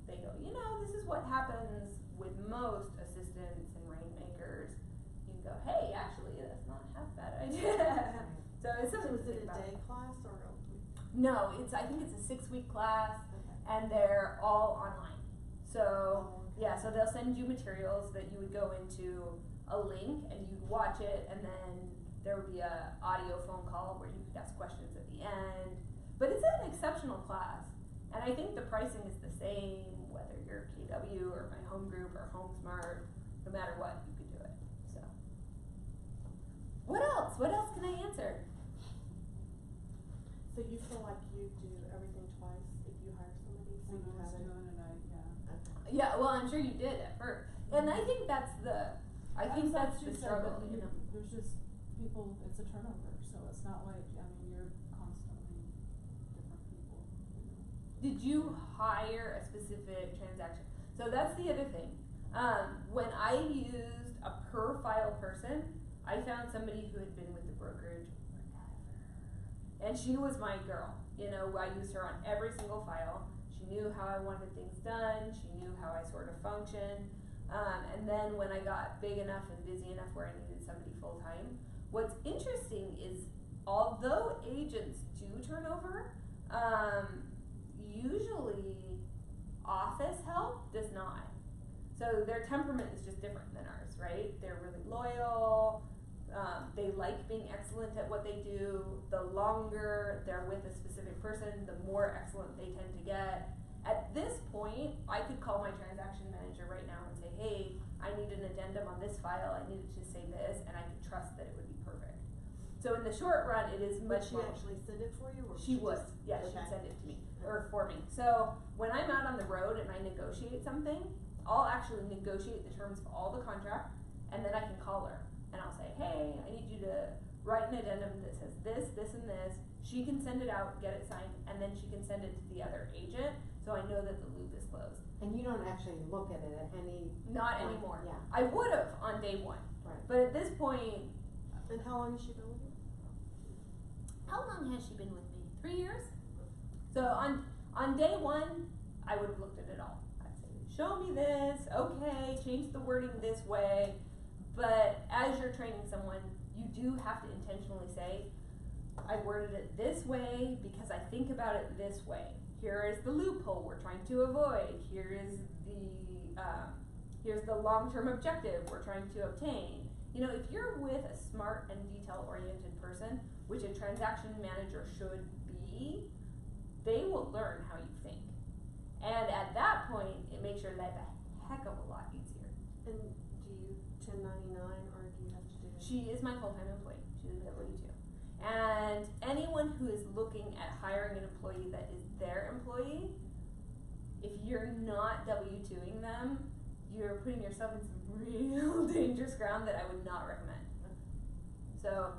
They go, you know, this is what happens with most assistants and rainmakers. You can go, hey, actually, that's not half a bad idea. So it's So something is to think it a about. day class or a week? No, I think it's a 6-week class, Okay. and they're all online. So Oh, okay. yeah, so they'll send you materials that you would go into a link and you'd watch it, and then there would be a audio phone call where you could ask questions at the end. But it's an exceptional class, and I think the pricing is the same whether you're KW or my home group or HomeSmart. No matter what, you could do it. So what else? What else can I answer? So you feel like you do everything twice if you hire somebody, so When you I was haven't? doing it, Okay. Yeah, well, I'm sure you did at first, and I think that's the That's the what she said, struggle. but You know. there's just people, it's a turnover, so it's not like, I mean, you're constantly different people, you know. Did you hire a specific transaction? So that's the other thing. When I used a per file person, I found somebody who had been with the brokerage forever. And she was my girl. You know, I used her on every single file. She knew how I wanted things done. She knew how I sort of functioned. And then when I got big enough and busy enough where I needed somebody full time, what's interesting is although agents do turn over, usually office help does not. So their temperament is just different than ours, right? They're really loyal. They like being excellent at what they do. The longer they're with a specific person, the more excellent they tend to get. At this point, I could call my transaction manager right now and say, hey, I need an addendum on this file, I need it to say this, and I could trust that it would be perfect. So in the short run, it is Would much she more. actually send it for you, or She would, just? yeah, she'd Okay. send it to me, or for me. So when I'm out on the road and I negotiate something, I'll actually negotiate the terms of all the contract, and then I can call her, and I'll say, hey, I need you to write an addendum that says this, this, and this. She can send it out, get it signed, and then she can send it to the other agent, so I know that the loop is closed. And you don't actually look at it at any Not point, anymore. Yeah, I would've on day one, right. but at this point, And how long has she been with you? how long has she been with me? 3 years? So on day one, I would have looked at it all. I'd say, show me this, okay, change the wording this way. But as you're training someone, you do have to intentionally say, I worded it this way because I think about it this way. Here is the loophole we're trying to avoid. Here's the long-term objective we're trying to obtain. You know, if you're with a smart and detail-oriented person, which a transaction manager should be, they will learn how you think. And at that point, it makes your life a heck of a lot easier. And do you 1099 or do you have to do? She is my full-time employee. She's a W-2. And anyone who is looking at hiring an employee that is their employee, if you're not W-2ing them, you're putting yourself in some real dangerous ground that I would not recommend. So,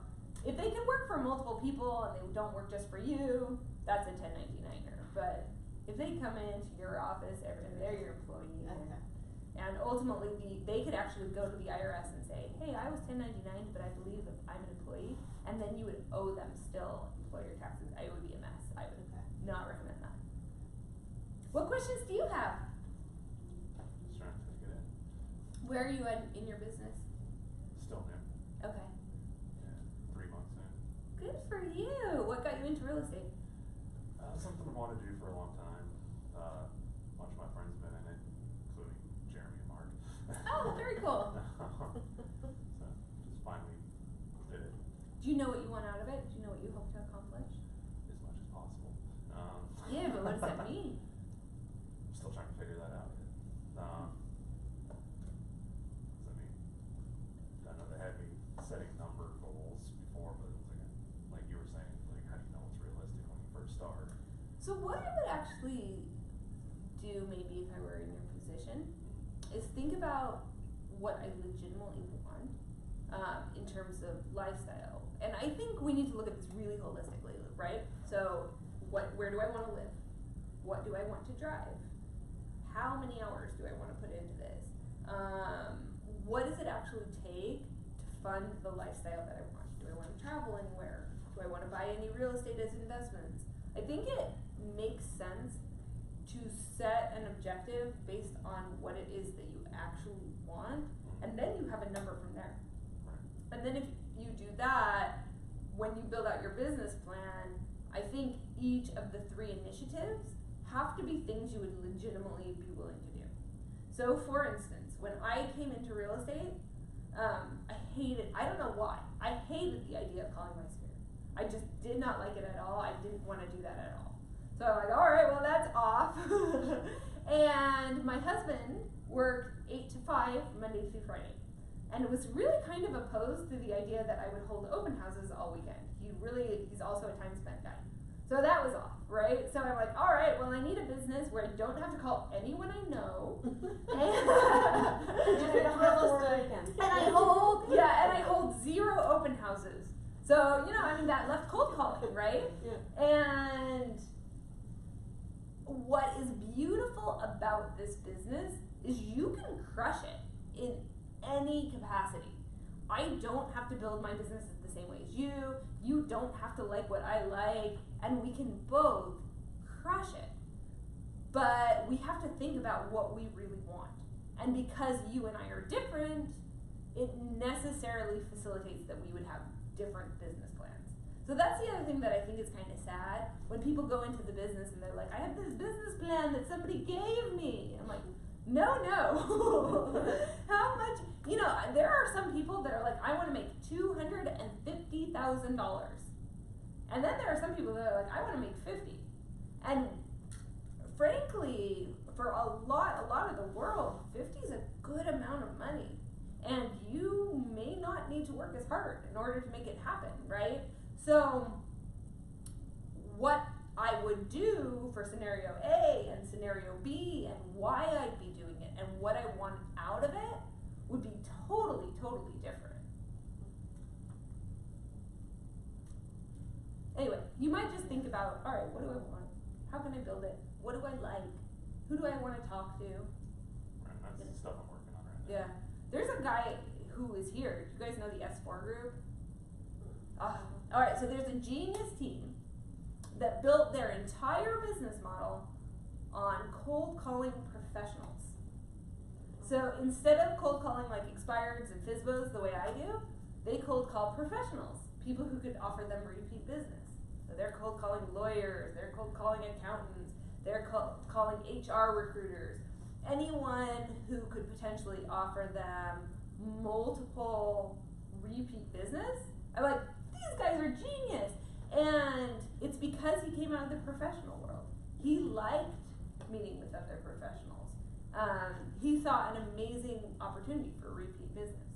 if they can work for multiple people and they don't work just for you, that's a 1099er. But if they come into your office and they're your employee, Okay. and ultimately they could actually go to the IRS and say, hey, I was 1099, but I believe that I'm an employee, and then you would owe them still employer taxes. It would be a mess. I would Okay. not recommend that. What questions do you have? Just trying to take it in. Where are you in your business? Still new. Okay. Yeah, 3 months in. Good for you. What got you into real estate? Something I wanted to do for a long time. A bunch of my friends have been in it, including Jeremy and Mark. Oh, very cool. So just finally did it Do you know what you want out of it? Do you know what you hope to accomplish? as much as possible. Yeah, but what does that mean? I'm still trying to figure that out yet. I mean, I know they had me setting number goals before, but it was like you were saying, like how do you know what's realistic when you first start? So what I would actually do, maybe if I were in your position, is think about what I legitimately want in terms of lifestyle. And I think we need to look at this really holistically, right? So where do I want to live? What do I want to drive? How many hours do I want to put into this? What does it actually take to fund the lifestyle that I want? Do I wanna travel anywhere? Do I wanna buy any real estate as investments? I think it makes sense to set an objective based on what it is that you actually want, and then you have a number from there. And then if you do that, when you build out your business plan, I think each of the 3 initiatives have to be things you would legitimately be willing to do. So for instance, when I came into real estate, I don't know why, I hated the idea of calling my sphere. I just did not like it at all. I didn't want to do that at all. So I'm like, all right, well that's off. And my husband worked 8 to 5 Monday through Friday, and was really kind of opposed to the idea that I would hold open houses all weekend. He's also a time spent guy. So that was off, right? So I'm like, all right, well I need a business where I don't have to call anyone I know. And I hold 0 open houses. So, that left cold calling, right? Yeah. And what is beautiful about this business is you can crush it in any capacity. I don't have to build my business the same way as you. You don't have to like what I like, and we can both crush it. But we have to think about what we really want. And because you and I are different, it necessarily facilitates that we would have different business plans. So that's the other thing that I think is kind of sad. When people go into the business and they're like, I have this business plan that somebody gave me. I'm like, no. How much, there are some people that are like, I want to make $250,000. And then there are some people that are like, I want to make 50. And frankly, for a lot of the world, 50 is a good amount of money. And you may not need to work as hard in order to make it happen, right? So what I would do for scenario A and scenario B and why I'd be doing it and what I want out of it would be totally different. Anyway, you might just think about, all right, what do I want? How can I build it? What do I like? Who do I want to talk to? Right, that's the stuff I'm working on right now. Yeah. There's a guy who is here. Do you guys know the S4 group? Alright, so there's a genius team that built their entire business model on cold calling professionals. So instead of cold calling like expireds and FSBOs the way I do, they cold call professionals, people who could offer them repeat business. So they're cold calling lawyers, they're cold calling accountants, they're calling HR recruiters, anyone who could potentially offer them multiple repeat business. I'm like, these guys are genius. And it's because he came out of the professional world. He liked meeting with other professionals. He saw an amazing opportunity for repeat business.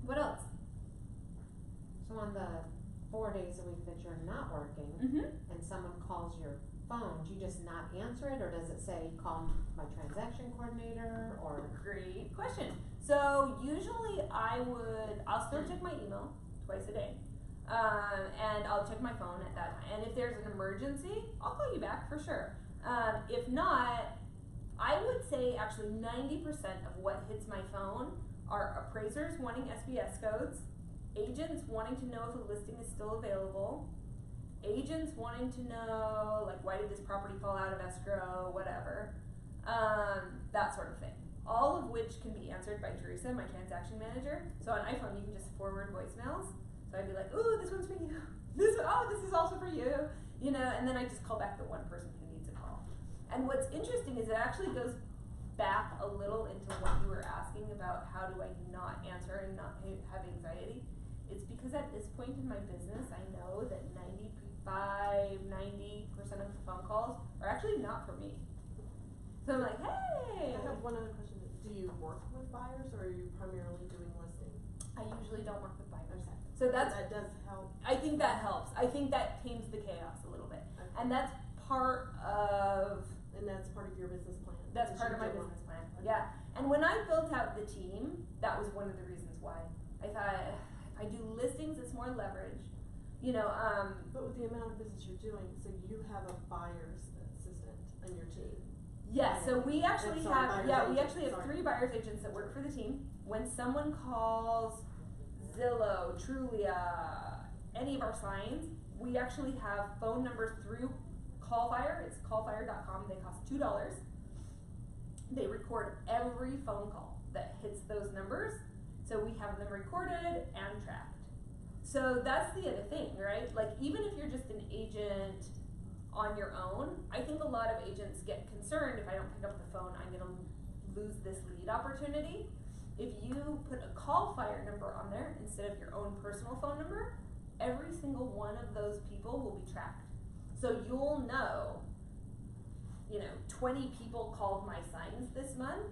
What else? So on the 4 days a week that you're not working, and someone calls your phone, do you just not answer it, or does it say call my transaction coordinator, or? Great question. So usually I'll still check my email twice a day, and I'll check my phone at that time. And if there's an emergency, I'll call you back for sure. If not, I would say actually 90% of what hits my phone are appraisers wanting SBS codes, agents wanting to know if a listing is still available, agents wanting to know, like, why did this property fall out of escrow, whatever, that sort of thing. All of which can be answered by Teresa, my transaction manager. So on iPhone, you can just forward voicemails. So I'd be like, ooh, this one's for you. This is also for you. And then I just call back the one person who needs a call. And what's interesting is it actually goes back a little into what you were asking about how do I not answer and not have anxiety. It's because at this point in my business, I know that 90% of the phone calls are actually not for me. So I'm like, hey! I have one other question. Do you work with buyers, or are you primarily doing listing? I usually don't work with buyers. Okay. So that does help. I think that helps. I think that tames the chaos a little bit. Okay. And that's part of your business plan. That's Because part you of my don't business plan. Okay. Yeah. And when I built out the team, that was one of the reasons why. I thought if I do listings, it's more leverage. But with the amount of business you're doing, so you have a buyer's assistant on your team. Yes, so we actually Sorry, have, buyer's yeah, we agent, actually have sorry. 3 buyer's agents that work for the team. When someone calls Zillow, Trulia, any of our signs, we actually have phone numbers through Callfire. It's callfire.com. They cost $2. They record every phone call that hits those numbers. So we have them recorded and tracked. So that's the other thing, right? Like, even if you're just an agent on your own, I think a lot of agents get concerned, if I don't pick up the phone, I'm gonna lose this lead opportunity. If you put a Callfire number on there instead of your own personal phone number, every single one of those people will be tracked. So you'll know, 20 people called my signs this month,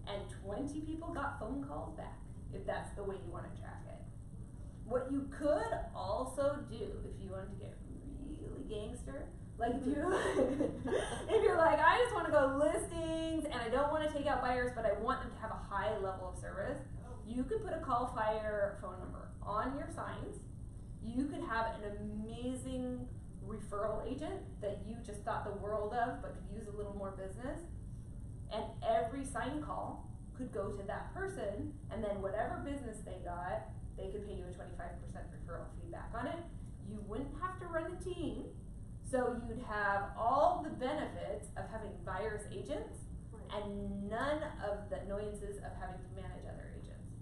and 20 people got phone calls back, if that's the way you wanna track it. What you could also do, if you wanted to get really gangster, like if you're like, I just wanna go listings, and I don't wanna take out buyers, but I want them to have a high level of service, you could put a Callfire phone number on your signs. You could have an amazing referral agent that you just thought the world of, but could use a little more business, and every sign call could go to that person, and then whatever business they got, they could pay you a 25% referral fee back on it. You wouldn't have to run a team, so you'd have all the benefits of having buyer's agents and none of the annoyances of having to manage other agents.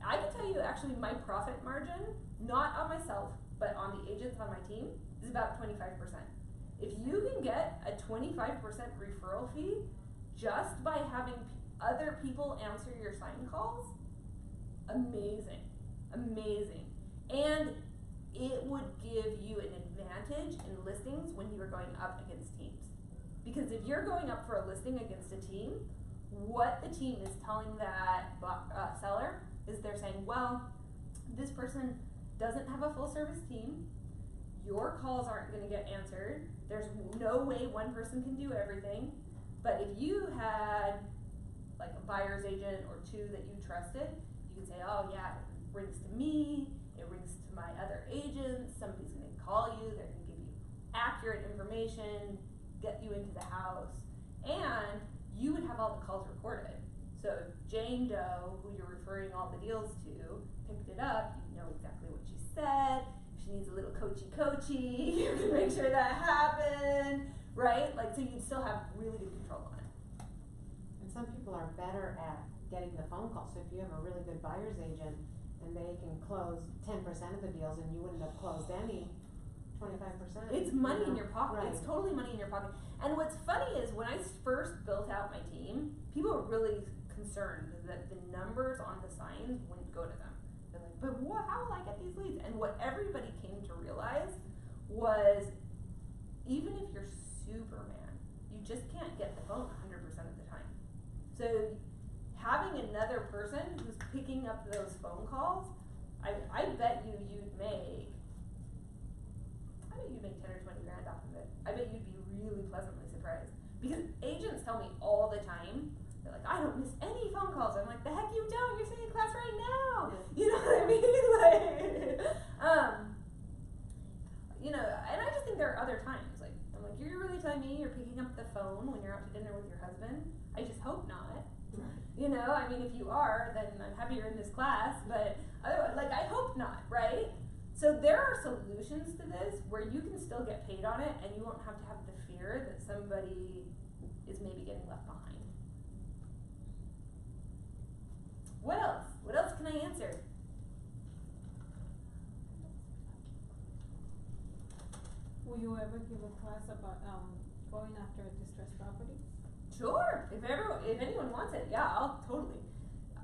I can tell you, actually, my profit margin, not on myself, but on the agents on my team, is about 25%. If you can get a 25% referral fee just by having other people answer your sign calls, amazing, amazing. And it would give you an advantage in listings when you are going up against teams. Because if you're going up for a listing against a team, what the team is telling that seller is they're saying, well, this person doesn't have a full service team, your calls aren't gonna get answered, there's no way one person can do everything, but if you had like a buyer's agent or 2 that you trusted, you could say, oh yeah, it rings to me, it rings to my other agents, somebody's gonna call you, they're gonna give you accurate information, get you into the house, and you would have all the calls recorded. So if Jane Doe, who you're referring all the deals to, picked it up, you know exactly what she said. If she needs a little coachy, you can make sure that happened, right? Like, so you'd still have really good control on it. And some people are better at getting the phone call, so if you have a really good buyer's agent and they can close 10% of the deals and you wouldn't have closed any, 25%. It's money in your pocket. Right. It's totally money in your pocket. And what's funny is when I first built out my team, people were really concerned that the numbers on the signs wouldn't go to them. They're like, but how will I get these leads? And what everybody came to realize was, even if you're Superman, you just can't get the phone 100% of the time. So having another person who's picking up those phone calls, I bet you'd make 10 or 20 grand off of it. I bet you'd be really pleasantly surprised. Because agents tell me all the time, they're like, I don't miss any phone calls. I'm like, the heck you don't, you're sitting in class right now. You know what I mean? And I just think there are other times, like, I'm like, you're really telling me you're picking up the phone when you're out to dinner with your husband? I just hope not. I mean, if you are, then I'm happy you're in this class, but otherwise, like, I hope not, right? So there are solutions to this where you can still get paid on it and you won't have to have the fear that somebody is maybe getting left behind. What else? What else can I answer? Will you ever give a class about going after distressed properties? Sure. If anyone wants it, yeah, I'll totally.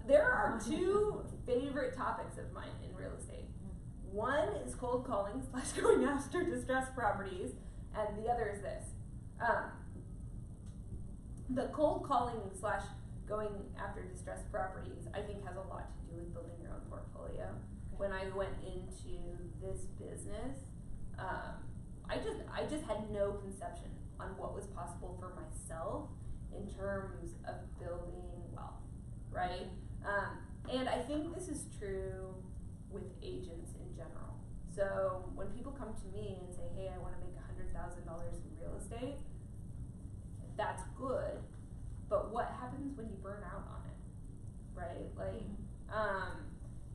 There are 2 favorite topics of mine in real estate. One is cold calling / going after distressed properties, and the other is this. The cold calling / going after distressed properties, I think, has a lot to do with building your own portfolio. Okay. When I went into this business, I just had no conception on what was possible for myself in terms of building wealth, right? And I think this is true with agents in general. So when people come to me and say, hey, I want to make $100,000 in real estate, that's good, but what happens when you burn out on it, right? Like,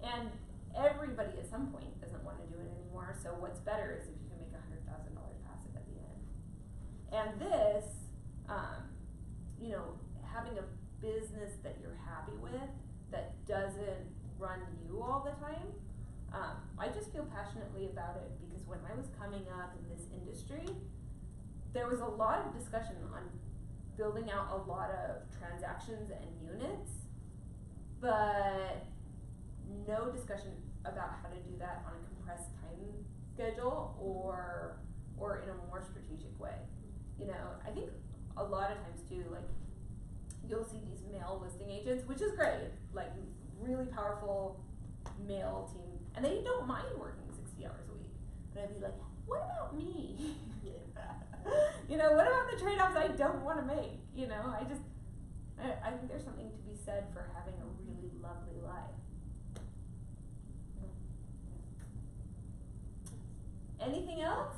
and everybody at some point doesn't want to do it anymore, so what's better is if you can make $100,000 passive at the end. And this, you know, having a business that you're happy with, that doesn't run you all the time, I just feel passionately about it because when I was coming up in this industry, there was a lot of discussion on building out a lot of transactions and units, but no discussion about how to do that on a compressed time schedule or in a more strategic way. You know, I think a lot of times too, like, you'll see these male listing agents, which is great, like really powerful male team, and they don't mind working 60 hours a week. But I'd be like, what about me? You know, what about the trade-offs I don't want to make? You know, I think there's something to be said for having a really lovely life. Anything else?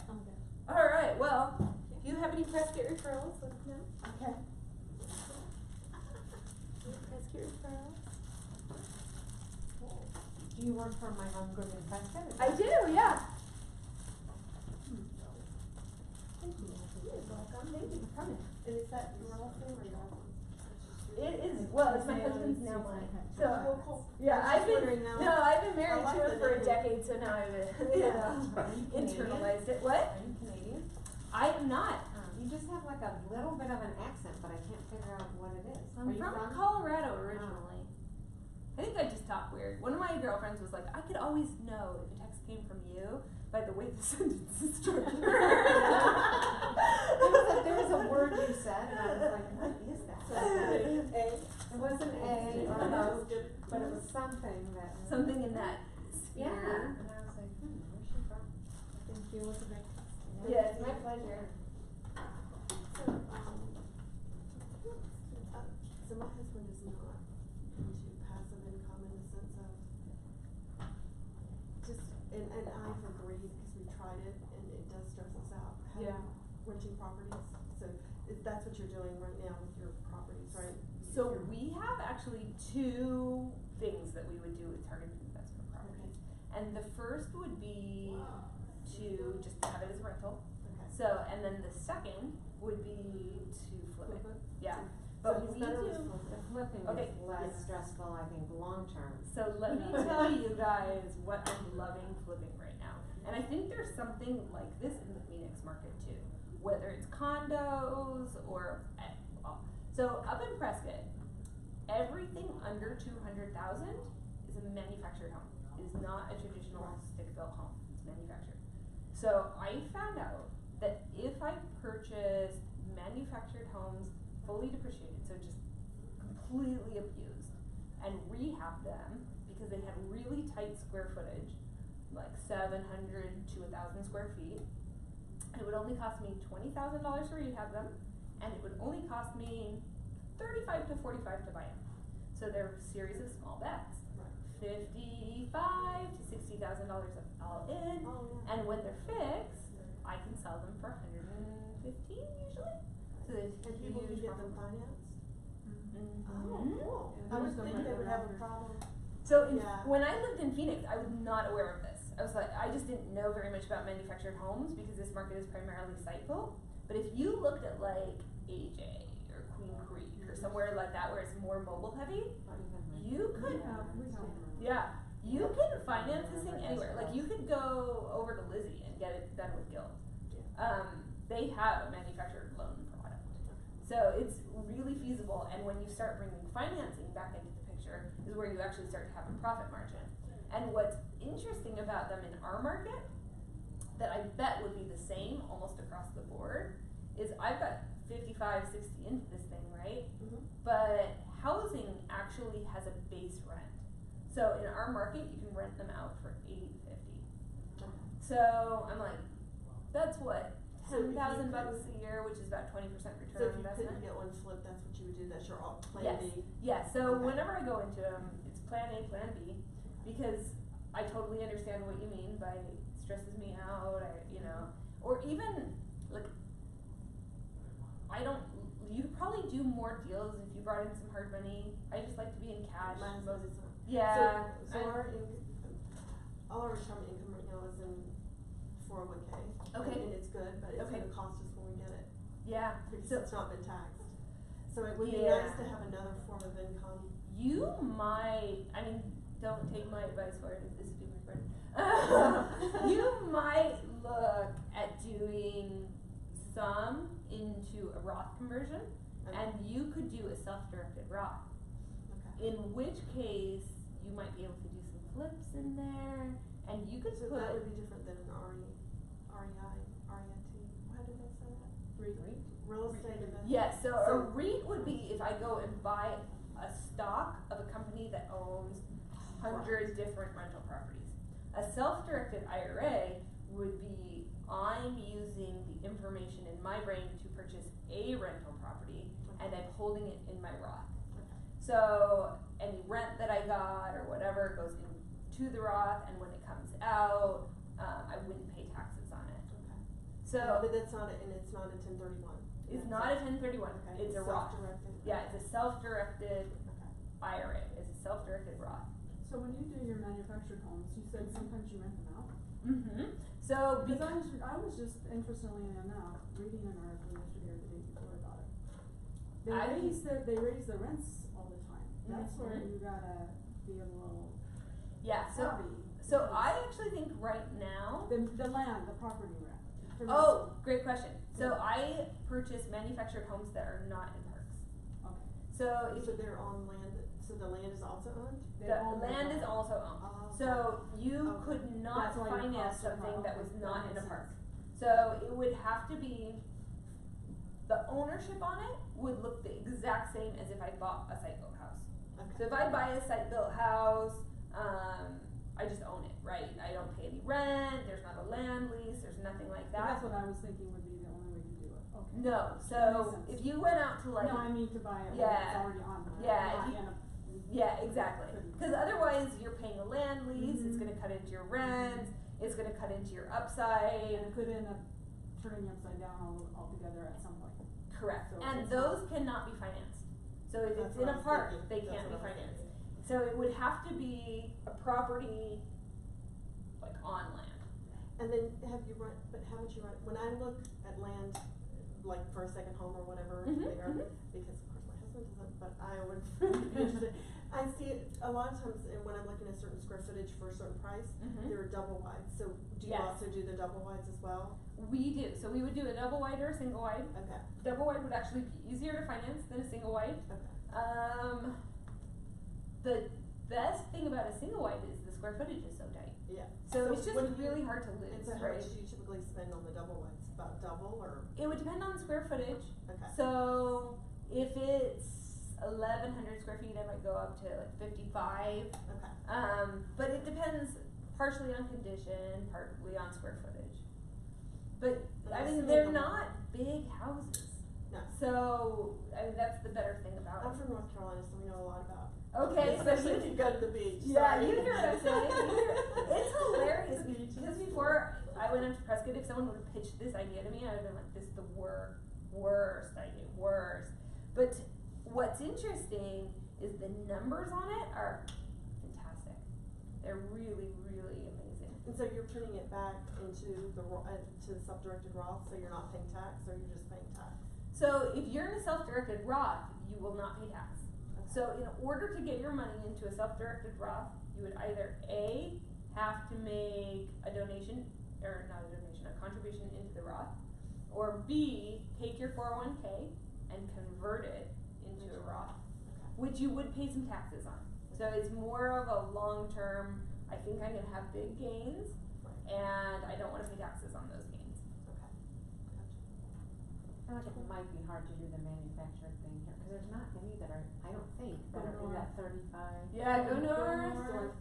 Okay. All right, well, if you have any press kit referrals, let me know. Okay. Press kit referrals? Do you work for my home group in Prescott? I do, yeah. Thank you. You're welcome. Thank you for coming. And is that your last name or your husband's? It is, well, it's my husband's now mine. So, Oh, cool. yeah, I was I've been, wondering now. no, I've been married I like to him the for a name. decade, so now I've, internalized it. What? Are you Canadian? I am not. You just have like a little bit of an accent, but I can't figure out what it is. I'm Are you from Colorado originally. I think I just talk weird. One of my girlfriends was like, I could always know if a text came from you by the way the sentence is structured. There was a word you said, and I was like, what is that? It wasn't A or O, but it was something that. Something in that sphere. Yeah, and I was like, where's she from? Thank you. It was a great class. Yeah, it's my pleasure. So my husband is not into passive income in the sense of just, and I've agreed because we tried it and it does stress us out. Yeah. Renting properties, so that's what you're doing right now with your properties, right? So we have actually two things that we would do with targeted investment properties. And the first would be to just have it as a rental. Okay. So, and then the second would be to flip it. Yeah. So But it's we better do. with flip The it. flipping Okay. is less stressful, I think, long term. So let me tell you guys what I'm loving flipping right now. And I think there's something like this in the Phoenix market too. Whether it's condos or, so up in Prescott, everything under 200,000 is a manufactured home. It is not a traditional stick-built home. It's manufactured. So I found out that if I purchased manufactured homes fully depreciated, so just completely abused, and rehab them because they had really tight square footage, like 700 to 1,000 square feet, it would only cost me $20,000 to rehab them, and it would only cost me $35 to $45 to buy them. So they're a series of small bets, $55,000 to $60,000 all in, and when they're fixed, I can sell them for $115 usually. So there's And people can huge get them profit. financed? Mhm. Oh, cool. Yeah, I would those go think right they would have a around. problem. So Yeah. when I lived in Phoenix, I was not aware of this. I was like, I just didn't know very much about manufactured homes because this market is primarily site-built. But if you looked at like AJ or Queen Creek or somewhere like that where it's more mobile heavy, you could, you can finance this thing anywhere. Like you could go over to Lizzie and get it done with Guild. They have a manufactured loan product. So it's really feasible, and when you start bringing financing back into the picture is where you actually start to have a profit margin. And what's interesting about them in our market, that I bet would be the same almost across the board, is I've got 55, 60 into this thing, right? Mhm. But housing actually has a base rent. So in our market, you can rent them out for $80 to $50. So I'm like, that's what, So if you $10,000 couldn't- a year, which is about 20% return So on if you investment. couldn't get one flipped, that's what you would do, that's your plan Yes. B? Yeah, so Okay. whenever I go into them, it's plan A, plan B, because I totally understand what you mean by it stresses me out, or even like, you could probably do more deals if you brought in some hard money. I just like to be in cash. Mine's most- is not. Yeah. So all our retirement income right now is in 401k. Okay. And it's good, but it's Okay. gonna cost us when we get it, Yeah. because So it's not been taxed. So it would be Yeah. nice to have another form of income. you might, I mean, don't take my advice for it if this is being recorded. You might look at doing some into a Roth conversion, Okay. and you could do a self-directed Roth. Okay. In which case, you might be able to do some flips in there, and you could So put. that would be different than an REIT. How did they say that? Real estate investment. Yes, so a So- REIT would be if I go and buy a stock of a company that owns 100 different rental properties. A self-directed IRA would be I'm using the information in my brain to purchase a rental property, and I'm holding it in my Roth. Okay. So any rent that I got or whatever goes into the Roth, and when it comes out, I wouldn't pay taxes on it. Okay. So But that's not and it's not a 1031. it's not a 1031, Okay. it's a Roth. Self-directed. Yeah, it's a self-directed Okay. IRA, it's a self-directed Roth. So when you do your manufactured homes, you said sometimes you rent them out? Mm-hmm. So Because I was just interestingly enough, reading an article yesterday or the day before about it. They raise the rents all the time. That's where Mhm. you gotta be a little yeah, savvy. so I actually think right now. The land, the property rent. for Oh, great question. So I purchase manufactured homes that are not in parks. Okay. So if So they're on land, so the land is also owned? They the own the land is land. also owned. Oh. So you Okay. could not That's why your finance costs are something high. that was That not in a makes park. sense. So it would have to be, the ownership on it would look the exact same as if I bought a site-built house. Okay. So if I buy a site-built house, I just own it, right? I don't pay any rent, there's not a land lease, there's nothing like But that. that's what I was thinking would be the only way to do it, okay. No, That so makes sense. if you went out to like. No, I mean to buy it when Yeah. it's already on there. Yeah, not if you- in a- Yeah, exactly. Couldn't. Because otherwise, you're paying a land lease. It's Mhm. going to cut into your rent. It's going to cut into your upside. And it could end up turning upside down altogether at some point. Correct. So And it's those cannot be financed. So if That's it's what in I a was park, thinking. they That's can't be what I was financed. thinking. So it would have to be a property like on land. And then but haven't you when I look at land, like for a second home or whatever, Mhm, there, mhm. because of course my husband doesn't, but I would be interested. I see it a lot of times when I'm looking at certain square footage for a certain price, Mhm. they're double wide. So do you Yes. also do the double wides as well? We do. So we would do a double wide or a single wide. Okay, Double wide would actually be easier to finance than a single wide. okay, The best thing about a single wide is the square footage is so tight. yeah. So it's just what do you- really hard to And lose, so how right? much do you typically spend on the double wides? About double or, It would depend on the square footage. okay, So if it's 1,100 square feet, I might go up to like 55. okay. But it depends partially on condition, partly on square footage. But But I I mean, see they're the- not big houses. No. So I mean, that's the better thing about I'm it. from North Carolina, so we know a lot about. Okay, so Especially if you you go to the beach. Yeah, sorry. you hear what I'm saying. It's hilarious because before I went up to Prescott, if someone would have pitched this idea to me, I would have been like, "This is the worst idea, worst." But what's interesting is the numbers on it are fantastic. They're really, really amazing. And so you're turning it back into to the self-directed Roth, so you're not paying tax, or you're just paying tax? So if you're in a self-directed Roth, you will not pay tax. So in order to get your money into a self-directed Roth, you would either A, have to make a donation, or not a donation, a contribution into the Roth, or B, take your 401k and convert it into a Roth, which you would pay some taxes on. So it's more of a long-term, I think I'm gonna have big gains, and I don't wanna pay taxes on those gains. Okay, I feel like it might be hard to do the manufactured thing here, cause there's not many that are, I don't think, that are in that 35. Yeah, go north.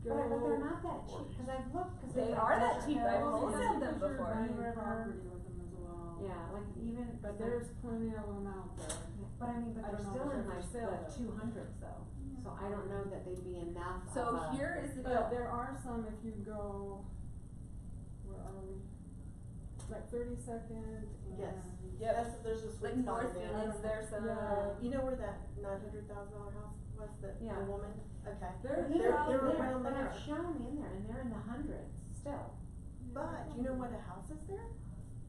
But they're not that cheap, cause I've looked, cause They they're are like that cheap. I've hotels. wholesaled them You're before. buying property with them as well. Yeah, like even. But there's plenty of them out there. But I mean, but I they're don't know still if in they're like for sale, the though. 200s though, so I don't know that they'd be enough of So a- here is the But deal. there are some, if you go, where are we? like 32nd and. Yes. Yep. There's a Like sweet spot North there. Phoenix, there's some. Yeah. You know where that $900,000 house was, the Yeah. woman? Okay. They're They're there, around but there. I've shown in there, and they're in the hundreds still. But you know what a house is there?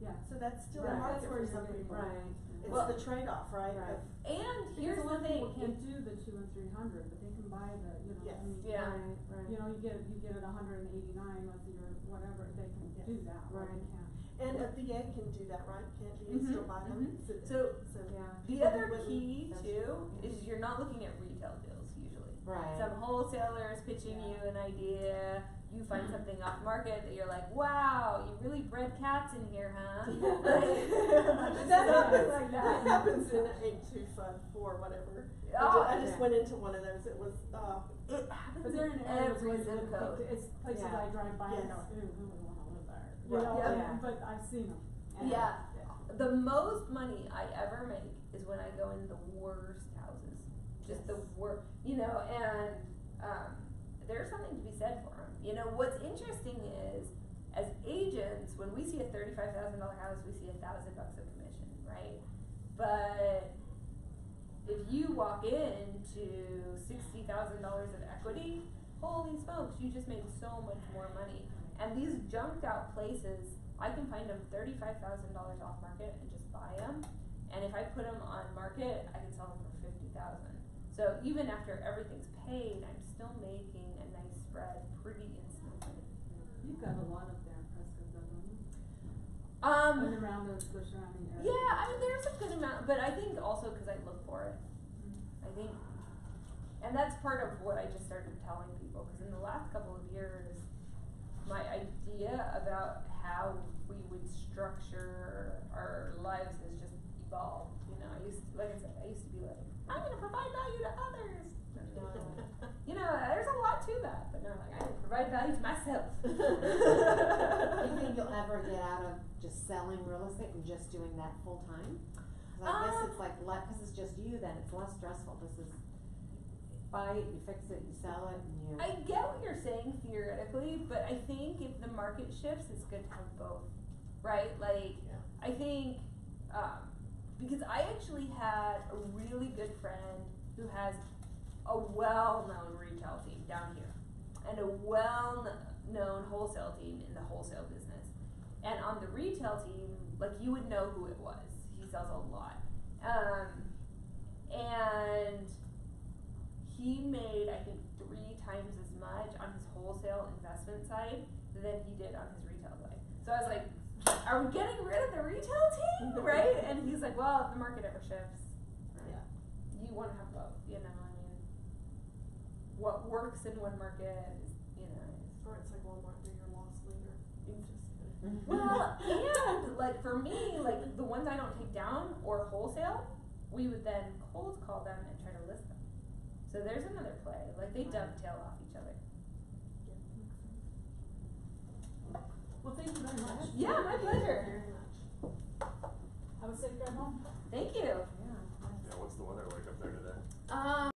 Yeah. So that's still Right. a market That's where for you're some getting people. Right. It's Well- the trade-off, right? Right. of- And Because here's a the lot of thing. people can't do the 2 and 300, but they can buy the, you know, Yes. I mean. Yeah. Right, right. You know, you get it 189 with your whatever, they can Yes. do that, or they Right. can't. And a VA can do that, right? Can't VA Mhm, still buy them? mhm. So, Yeah. the people other wouldn't- key that's too true. is you're not looking at retail deals usually. Right. Some wholesalers pitching Yeah. you an idea, you find something off market that you're like, wow, you really bred cats in here, huh? That happens, like that that. happens in 825 whatever. Oh, I just yeah. went into one of those, it was, It happens But they're in in areas every where you zip wouldn't think code. to- it's places Yeah. I drive by and Yes. go, ooh, who would wanna live there? You Right. know, Yeah. Yeah. but I've seen them. And- Yeah. The most money I ever make is when I go in the worst houses. Just the worst, you know, and there's something to be said for them. You know, what's interesting is, as agents, when we see a $35,000 house, we see $1,000 of commission, right? But if you walk into $60,000 of equity, holy smokes, you just made so much more money. And these junked out places, I can find them $35,000 off market and just buy them. And if I put them on market, I can sell them for $50,000. So even after everything's paid, I'm still making a nice spread pretty instantly. You've got a lot up there in Prescott, though, don't you? And around the surrounding area. Yeah, I mean, there's a good amount, but I think also because I look for it. I think, and that's part of what I just started telling people, because in the last couple of years, my idea about how we would structure our lives has just evolved. You know, I used to, like I said, I used to be like, I'm gonna provide value to others. You know, there's a lot to that, but no, like, I provide value to myself. Do you think you'll ever get out of just selling real estate and just doing that full time? 'Cause I guess it's like, cause it's just you, then it's less stressful. This is buy it, you fix it, you sell it, and you. I get what you're saying theoretically, but I think if the market shifts, it's good to have both, right? Like, Yeah. I think, because I actually had a really good friend who has a well-known retail team down here, and a well-known wholesale team in the wholesale business. And on the retail team, like, you would know who it was. He sells a lot. And he made, I think, 3 times as much on his wholesale investment side than he did on his retail side. So I was like, are we getting rid of the retail team, right? And he's like, well, if the market ever shifts, Yeah. you want to have both, you know, I mean, what works in one market is, you know, Or it's like Walmart, be your loss leader. You just. well, and like for me, like the ones I don't take down or wholesale, we would then cold call them and try to list them. So there's another play, like they dovetail off each other. Well, thank you very much. Yeah, my pleasure. Very much. Have a safe drive home. Thank you. Yeah. Yeah, what's the weather like up there today?